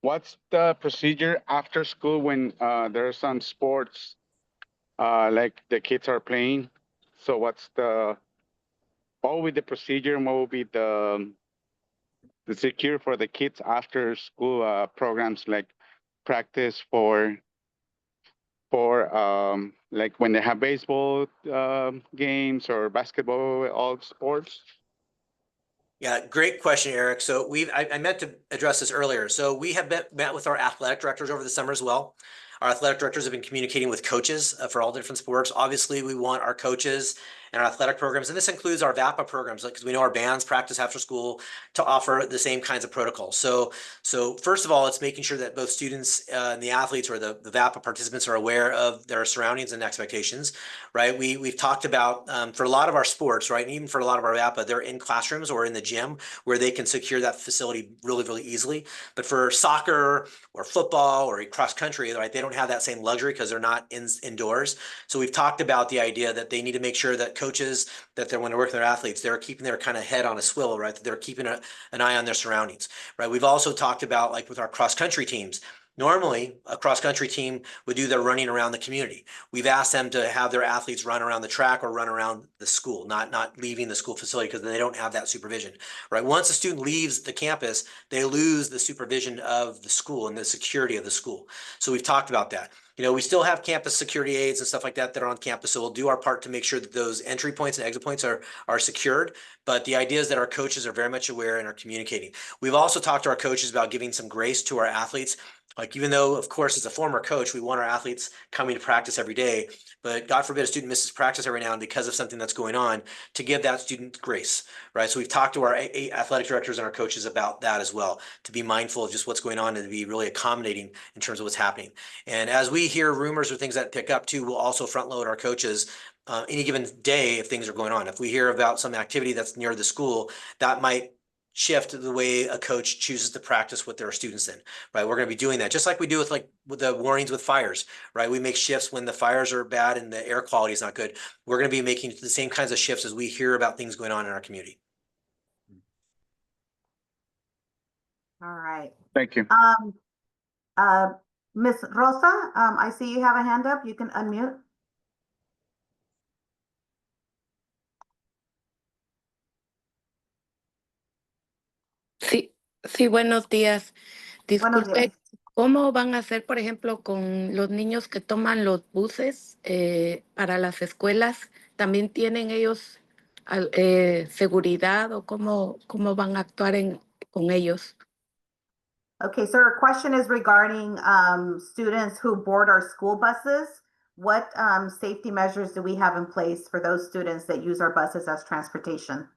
what's the procedure after school when there are some sports, like the kids are playing? So what will be the procedure, and what will be the secure for the kids after school programs, like practice for like when they have baseball games or basketball, all sports? Yeah, great question, Eric. So I meant to address this earlier. So we have met with our athletic directors over the summer as well. Our athletic directors have been communicating with coaches for all different sports. Obviously, we want our coaches and our athletic programs, and this includes our VAPA programs, because we know our bands practice after school, to offer the same kinds of protocols. So first of all, it's making sure that both students and the athletes, or the VAPA participants, are aware of their surroundings and expectations, right? We've talked about for a lot of our sports, right, and even for a lot of our VAPA, they're in classrooms or in the gym where they can secure that facility really, really easily. But for soccer or football or cross country, right, they don't have that same luxury because they're not indoors. So we've talked about the idea that they need to make sure that coaches, that when they're working with their athletes, they're keeping their kind of head on a swivel, right? That they're keeping an eye on their surroundings, right? We've also talked about, like with our cross country teams, Normally, a cross-country team would do their running around the community. We've asked them to have their athletes run around the track or run around the school, not leaving the school facility because they don't have that supervision, right? Once a student leaves the campus, they lose the supervision of the school and the security of the school. So we've talked about that. You know, we still have campus security aides and stuff like that that are on campus. So we'll do our part to make sure that those entry points and exit points are secured. But the idea is that our coaches are very much aware and are communicating. We've also talked to our coaches about giving some grace to our athletes. Like, even though, of course, as a former coach, we want our athletes coming to practice every day, but God forbid a student misses practice every now and then because of something that's going on, to give that student grace, right? So we've talked to our athletic directors and our coaches about that as well, to be mindful of just what's going on and to be really accommodating in terms of what's happening. And as we hear rumors or things that pick up too, we'll also front load our coaches any given day if things are going on. If we hear about some activity that's near the school, that might shift the way a coach chooses to practice with their students in, right? We're going to be doing that just like we do with the warnings with fires, right? We make shifts when the fires are bad and the air quality is not good. We're going to be making the same kinds of shifts as we hear about things going on in our community. All right. Thank you. Miss Rosa, I see you have a hand up. You can unmute. Sí, buenos días. Buenos Disculpe, días. ¿cómo van a hacer, por ejemplo, con los niños que toman los buses para las escuelas? ¿También tienen ellos seguridad o cómo van a actuar con ellos? Okay, so our question is regarding students who board our school buses. What safety measures do we have in place for those students that use our buses as transportation?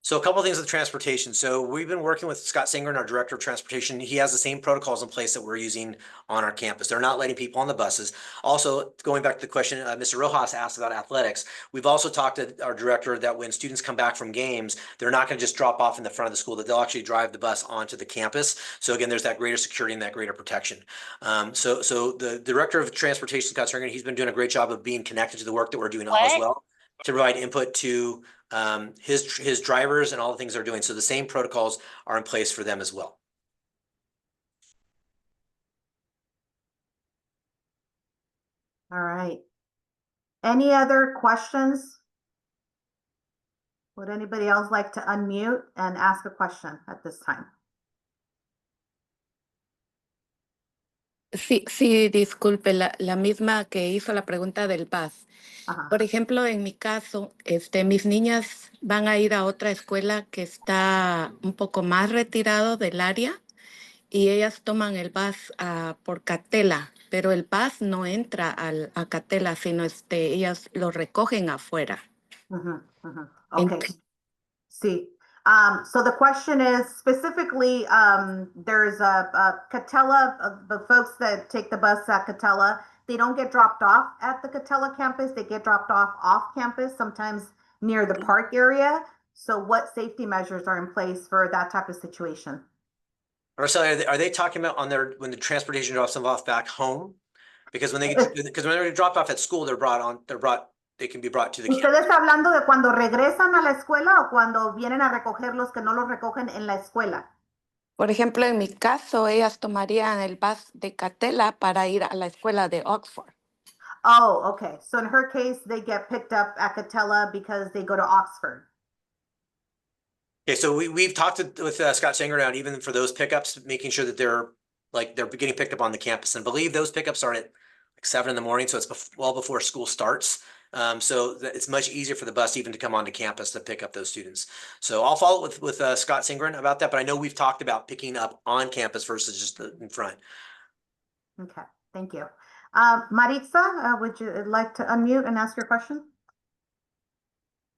So a couple of things with transportation. So we've been working with Scott Singer, our director of transportation. He has the same protocols in place that we're using on our campus. They're not letting people on the buses. Also, going back to the question Mr. Rojas asked about athletics, we've also talked to our director that when students come back from games, they're not going to just drop off in the front of the school, that they'll actually drive the bus onto the campus. So again, there's that greater security and that greater protection. So the director of transportation, Scott Singer, he's been doing a great job of being connected to the work that we're doing as well, to provide input to his drivers and all the things they're doing. So the same protocols are in place for them as well. All right. Any other questions? Would anybody else like to unmute and ask a question at this time? Sí, disculpe, la misma que hizo la pregunta del bus. Por ejemplo, en mi caso, mis niñas van a ir a otra escuela que está un poco más retirado del área y ellas toman el bus por Catela, pero el bus no entra a Catela, sino ellas lo recogen afuera. Okay. See. So the question is specifically, there's a Catella, the folks that take the bus at Catella, they don't get dropped off at the Catella campus. They get dropped off campus, sometimes near the park area. So what safety measures are in place for that type of situation? Araceli, are they talking about when the transportation drops them off back home? Because when they're dropped off at school, they can be brought to the campus. ¿Ustedes hablando de cuando regresan a la escuela o cuando vienen a recogerlos que no los recogen en la escuela? Por ejemplo, en mi caso, ellas tomarían el bus de Catella para ir a la escuela de Oxford. Oh, okay. So in her case, they get picked up at Catella because they go to Oxford. Okay, so we've talked with Scott Singer around even for those pickups, making sure that they're getting picked up on the campus. And I believe those pickups start at 7 in the morning, so it's well before school starts. So it's much easier for the bus even to come onto campus to pick up those students. So I'll follow with Scott Singren about that, but I know we've talked about picking up on campus versus just in front. Okay, thank you. Maritza, would you like to unmute and ask your question?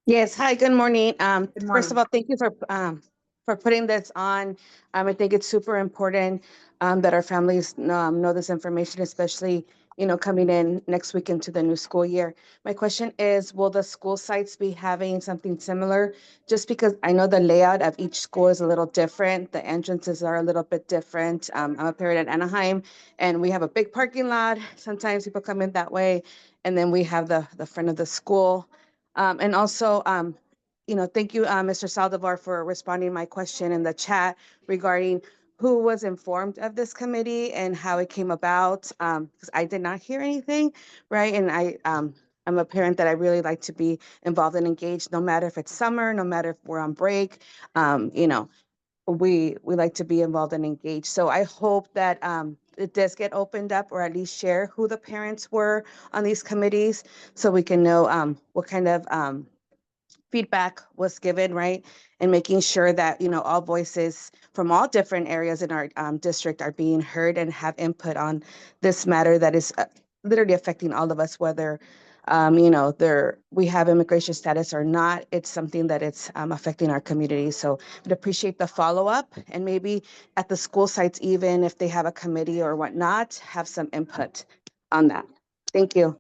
Yes, hi, good morning. Good morning. First of all, thank you for putting this on. I think it's super important that our families know this information, especially coming in next week into the new school year. My question is, will the school sites be having something similar? Just because I know the layout of each school is a little different. The entrances are a little bit different. I'm a parent at Anaheim, and we have a big parking lot. Sometimes people come in that way, and then we have the front of the school. And also, thank you, Mr. Saldivar, for responding to my question in the chat regarding who was informed of this committee and how it came about, because I did not hear anything, right? And I'm a parent that I really like to be involved and engaged, no matter if it's summer, no matter if we're on break, you know, we like to be involved and engaged. So I hope that it does get opened up, or at least share who the parents were on these committees, so we can know what kind of feedback was given, right? And making sure that, you know, all voices from all different areas in our district are being heard and have input on this matter that is literally affecting all of us, whether, you know, we have immigration status or not. It's something that it's affecting our community. So I'd appreciate the follow-up, and maybe at the school sites, even if they have a committee or whatnot, have some input on that. Thank you.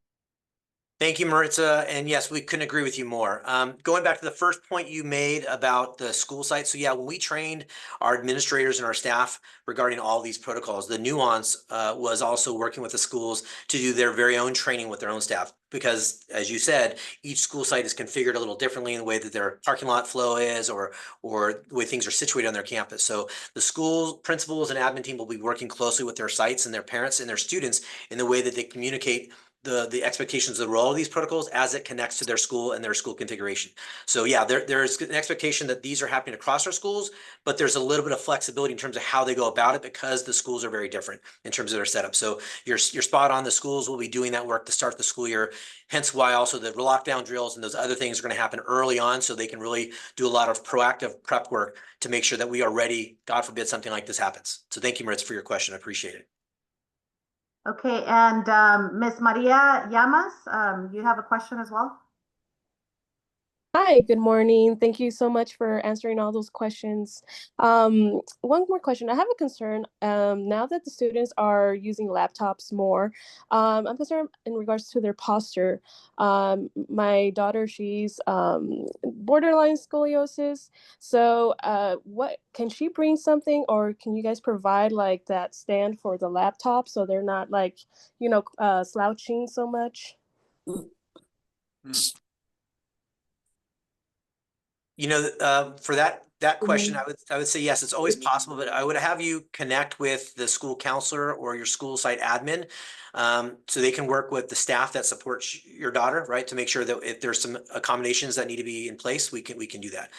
Thank you, Maritza. And yes, we couldn't agree with you more. Going back to the first point you made about the school site. So yeah, when we trained our administrators and our staff regarding all these protocols, the nuance was also working with the schools to do their very own training with their own staff. Because as you said, each school site is configured a little differently in the way that their parking lot flow is, or the way things are situated on their campus. So the school principals and admin team will be working closely with their sites and their parents and their students in the way that they communicate the expectations of the role of these protocols as it connects to their school and their school configuration. So yeah, there's an expectation that these are happening across our schools, but there's a little bit of flexibility in terms of how they go about it, because the schools are very different in terms of their setup. So you're spot on. The schools will be doing that work to start the school year, hence why also the lockdown drills and those other things are going to happen early on, so they can really do a lot of proactive prep work to make sure that we are ready, God forbid something like this happens. So thank you, Maritza, for your question. I appreciate it. Okay, and Ms. Maria Llamas, you have a question as well? Hi, good morning. Thank you so much for answering all those questions. One more question. I have a concern. Now that the students are using laptops more, I'm concerned in regards to their posture. My daughter, she's borderline scoliosis. So what can she bring something, or can you guys provide like that stand for the laptop so they're not like, slouching so much? For that question, I would say yes, it's always possible, but I would have you connect with the school counselor or your school site admin, so they can work with the staff that supports your daughter, right, to make sure that if there's some accommodations that need to be in place, we can do that.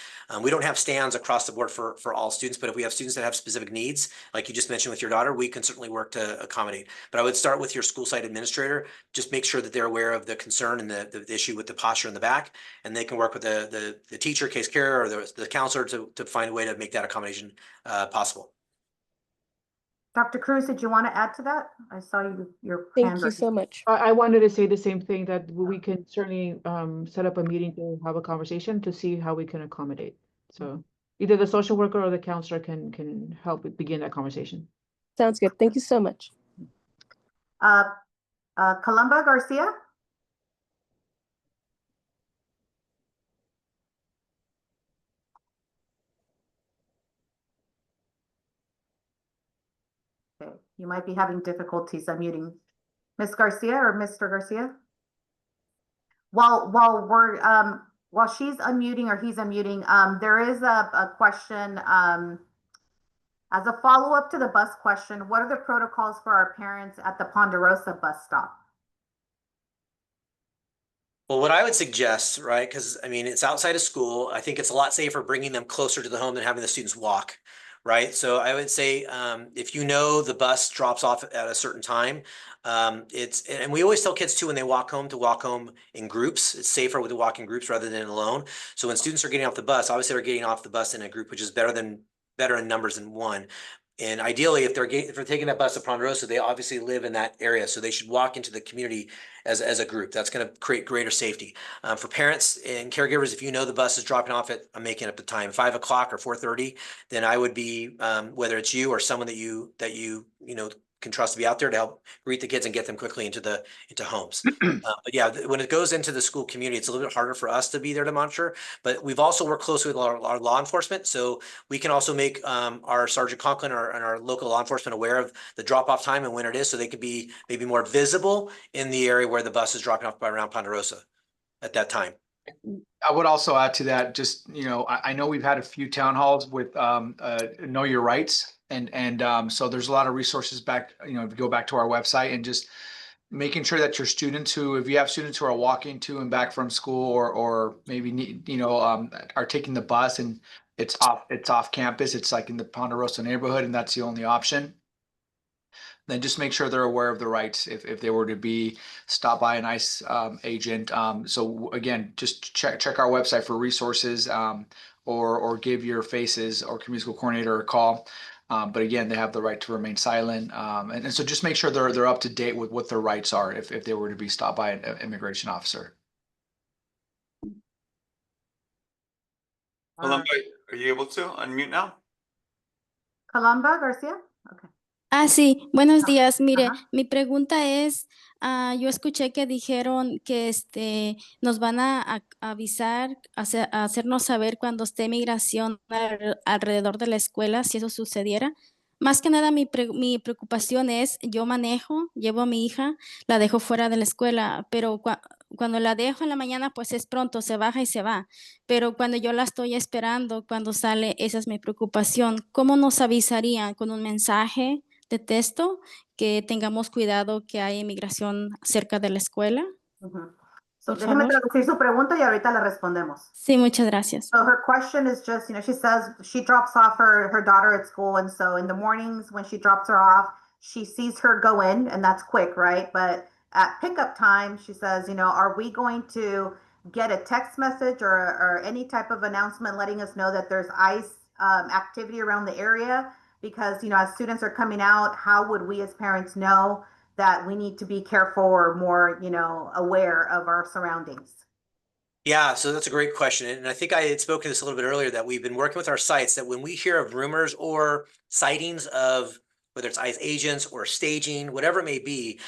We don't have stands across the board for all students, but if we have students that have specific needs, like you just mentioned with your daughter, we can certainly work to accommodate. But I would start with your school site administrator. Just make sure that they're aware of the concern and the issue with the posture in the back, and they can work with the teacher, case care, or the counselor to find a way to make that accommodation possible. Dr. Cruz, did you want to add to that? I saw your hand. Thank you so much. I wanted to say the same thing, that we can certainly set up a meeting to have a conversation to see how we can accommodate. So either the social worker or the counselor can help begin that conversation. Sounds good. Thank you so much. Columba Garcia? Okay, you might be having difficulties unmuting. Ms. Garcia or Mr. Garcia? While she's unmuting or he's unmuting, there is a question as a follow-up to the bus question. What are the protocols for our parents at the Ponderosa bus stop? Well, what I would suggest, right, because I mean, it's outside of school. I think it's a lot safer bringing them closer to the home than having the students walk, right? So I would say if you know the bus drops off at a certain time, and we always tell kids too when they walk home to walk home in groups. It's safer with the walk in groups rather than alone. So when students are getting off the bus, obviously they're getting off the bus in a group, which is better in numbers than one. And ideally, if they're taking that bus to Ponderosa, they obviously live in that area, so they should walk into the community as a group. That's going to create greater safety for parents and caregivers. If you know the bus is dropping off at, I'm making up the time, 5 o'clock or 4:30, then I would be whether it's you or someone that you can trust to be out there to help greet the kids and get them quickly into homes. But yeah, when it goes into the school community, it's a little bit harder for us to be there to monitor, but we've also worked closely with our law enforcement. So we can also make our Sergeant Conklin and our local law enforcement aware of the drop-off time and when it is, so they could be maybe more visible in the area where the bus is dropping off by around Ponderosa at that time. I would also add to that, just, I know we've had a few town halls with Know Your Rights. So there's a lot of resources back, if you go back to our website, and just making sure that your students if you have students who are walking to and back from school, or maybe are taking the bus and it's off campus, it's like in the Ponderosa neighborhood and that's the only option, then just make sure they're aware of the rights if they were to be stopped by an ICE agent. So again, just check our website for resources, or give your FACES or community school coordinator a call. But again, they have the right to remain silent. And so just make sure they're up to date with what their rights are if they were to be stopped by an immigration officer. Columba, are you able to unmute now? Columba Garcia? Okay. Ah, sí, buenos Ah, días. Mire, ajá. mi pregunta es, yo escuché que dijeron que nos van a avisar, a hacernos saber cuando esté migración alrededor de la escuela, si eso sucediera. Más que nada, mi preocupación es, yo manejo, llevo a mi hija, la dejo fuera de la escuela, pero cuando la dejo en la mañana, pues es pronto, se baja y se va. Pero cuando yo la estoy esperando, cuando sale, esa es mi preocupación. ¿Cómo nos avisarían? ¿Con un mensaje de texto que tengamos cuidado que hay inmigración cerca de la escuela? Por Déjeme favor. traducir su pregunta y ahorita le respondemos. Sí, muchas gracias. So her question is just, she says she drops off her daughter at school. And so in the mornings when she drops her off, she sees her go in, and that's quick, right? But at pickup time, she says, are we going to get a text message or any type of announcement letting us know that there's ICE activity around the area? Because, as students are coming out, how would we as parents know that we need to be careful or more, aware of our surroundings? Yeah, so that's a great question. And I think I had spoken this a little bit earlier, that we've been working with our sites, that when we hear of rumors or sightings of whether it's ICE agents or staging, whatever it may be,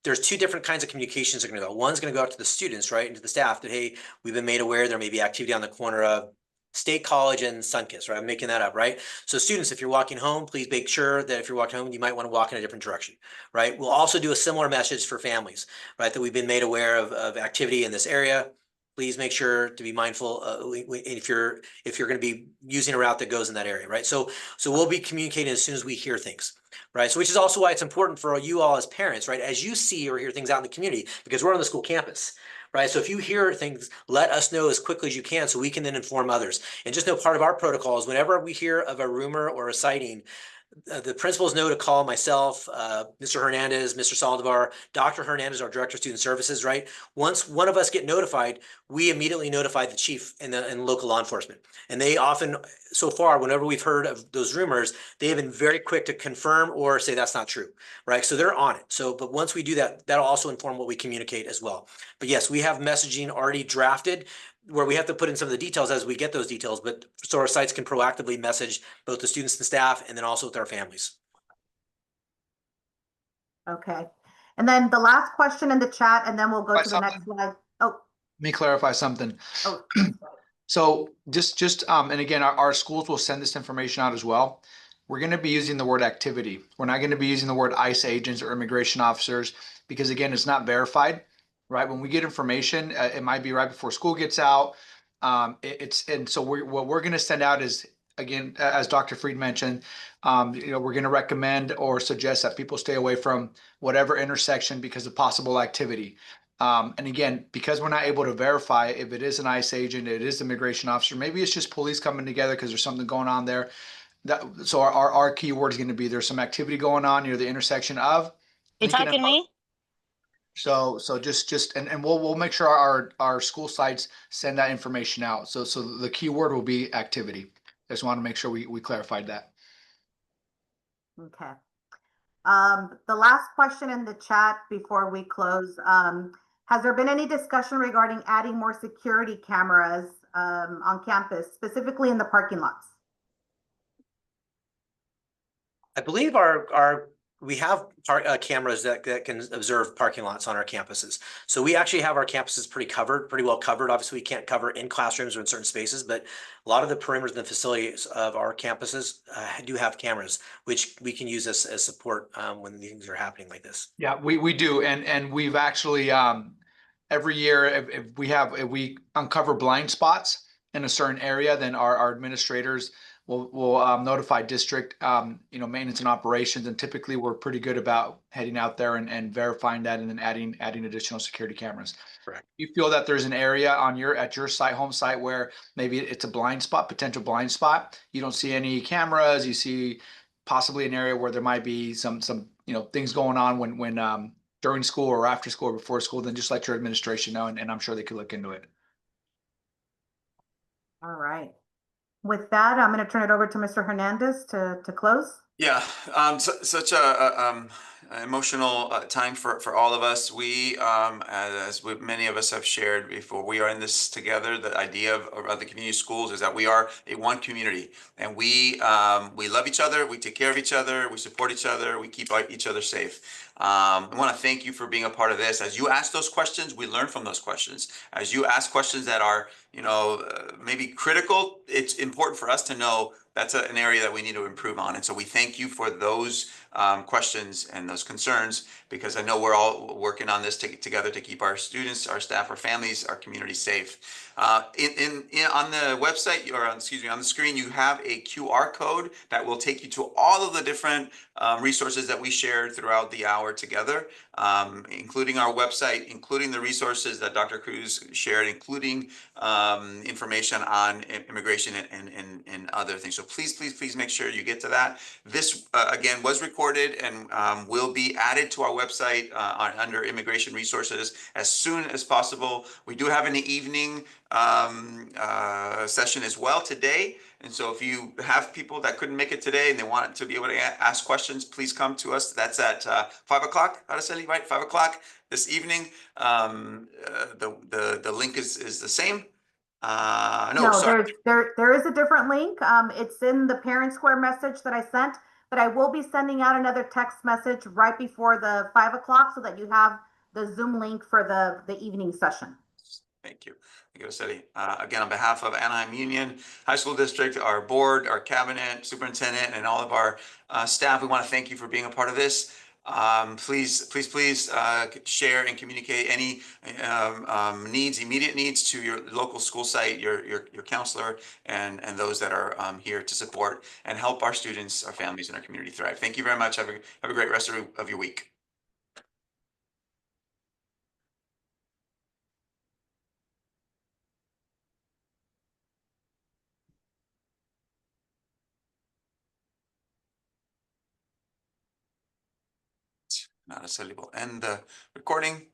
there's two different kinds of communications that are going to go. One's going to go out to the students, right, and to the staff that, hey, we've been made aware there may be activity on the corner of State College and Sunkiss, right? I'm making that up, right? So students, if you're walking home, please make sure that if you're walking home, you might want to walk in a different direction, right? We'll also do a similar message for families, right? That we've been made aware of activity in this area. Please make sure to be mindful if you're going to be using a route that goes in that area, right? So we'll be communicating as soon as we hear things, right? So which is also why it's important for you all as parents, right? As you see or hear things out in the community, because we're on the school campus, right? So if you hear things, let us know as quickly as you can so we can then inform others. And just know part of our protocol is whenever we hear of a rumor or a sighting, the principals know to call myself, Mr. Hernandez, Mr. Saldivar, Dr. Hernandez, our Director of Student Services, right? Once one of us get notified, we immediately notify the chief and local law enforcement. And they often, so far, whenever we've heard of those rumors, they have been very quick to confirm or say that's not true, right? So they're on it. So, but once we do that, that'll also inform what we communicate as well. But yes, we have messaging already drafted where we have to put in some of the details as we get those details, but so our sites can proactively message both the students and staff and then also with our families. Okay. And then the last question in the chat, and then we'll go to the next slide. Oh. Let me clarify something. Oh. So just and again, our schools will send this information out as well. We're going to be using the word activity. We're not going to be using the word ICE agents or immigration officers, because again, it's not verified, right? When we get information, it might be right before school gets out. And so what we're going to send out is, again, as Dr. Freed mentioned, we're going to recommend or suggest that people stay away from whatever intersection because of possible activity. And again, because we're not able to verify if it is an ICE agent, it is an immigration officer, maybe it's just police coming together because there's something going on there. So our key word is going to be there's some activity going on near the intersection of. You talking to me? So just and we'll make sure our school sites send that information out. So the key word will be activity. I just want to make sure we clarified that. Okay. The last question in the chat before we close, has there been any discussion regarding adding more security cameras on campus, specifically in the parking lots? I believe we have cameras that can observe parking lots on our campuses. So we actually have our campuses pretty well covered. Obviously, we can't cover in classrooms or in certain spaces, but a lot of the perimeters and the facilities of our campuses do have cameras, which we can use as support when things are happening like this. Yeah, we do, and we've actually every year if we uncover blind spots in a certain area, then our administrators we'll notify district, maintenance and operations. And typically we're pretty good about heading out there and verifying that and then adding additional security cameras. Correct. You feel that there's an area at your site, home site, where maybe it's a blind spot, potential blind spot. You don't see any cameras. You see possibly an area where there might be some things going on when during school or after school or before school. Then just let your administration know, and I'm sure they could look into it. All right. With that, I'm going to turn it over to Mr. Hernandez to close. Yeah, such a emotional time for all of us. We, many of us have shared before, we are in this together. The idea of the community schools is that we are a one community, and we love each other. We take care of each other. We support each other. We keep each other safe. I want to thank you for being a part of this. As you ask those questions, we learn from those questions. As you ask questions that are, maybe critical, it's important for us to know that's an area that we need to improve on. And so we thank you for those questions and those concerns, because I know we're all working on this together to keep our students, our staff, our families, our community safe. On the website, or on the screen, you have a QR code that will take you to all of the different resources that we shared throughout the hour together, including our website, including the resources that Dr. Cruz shared, including information on immigration and other things. So please make sure you get to that. This again was recorded and will be added to our website under immigration resources as soon as possible. We do have an evening session as well today. And so if you have people that couldn't make it today and they want to be able to ask questions, please come to us. That's at 5 o'clock, Araceli, right? 5 o'clock this evening. The link is the same. No, sorry. There is a different link. It's in the Parent Square message that I sent, but I will be sending out another text message right before the 5 o'clock so that you have the Zoom link for the evening session. Thank you. Again, on behalf of Anaheim Union High School District, our board, our cabinet, superintendent, and all of our staff, we want to thank you for being a part of this. Please share and communicate any immediate needs to your local school site, your counselor, and those that are here to support and help our students, our families, and our community thrive. Thank you very much. Have a great rest of your week. Not a will end the recording.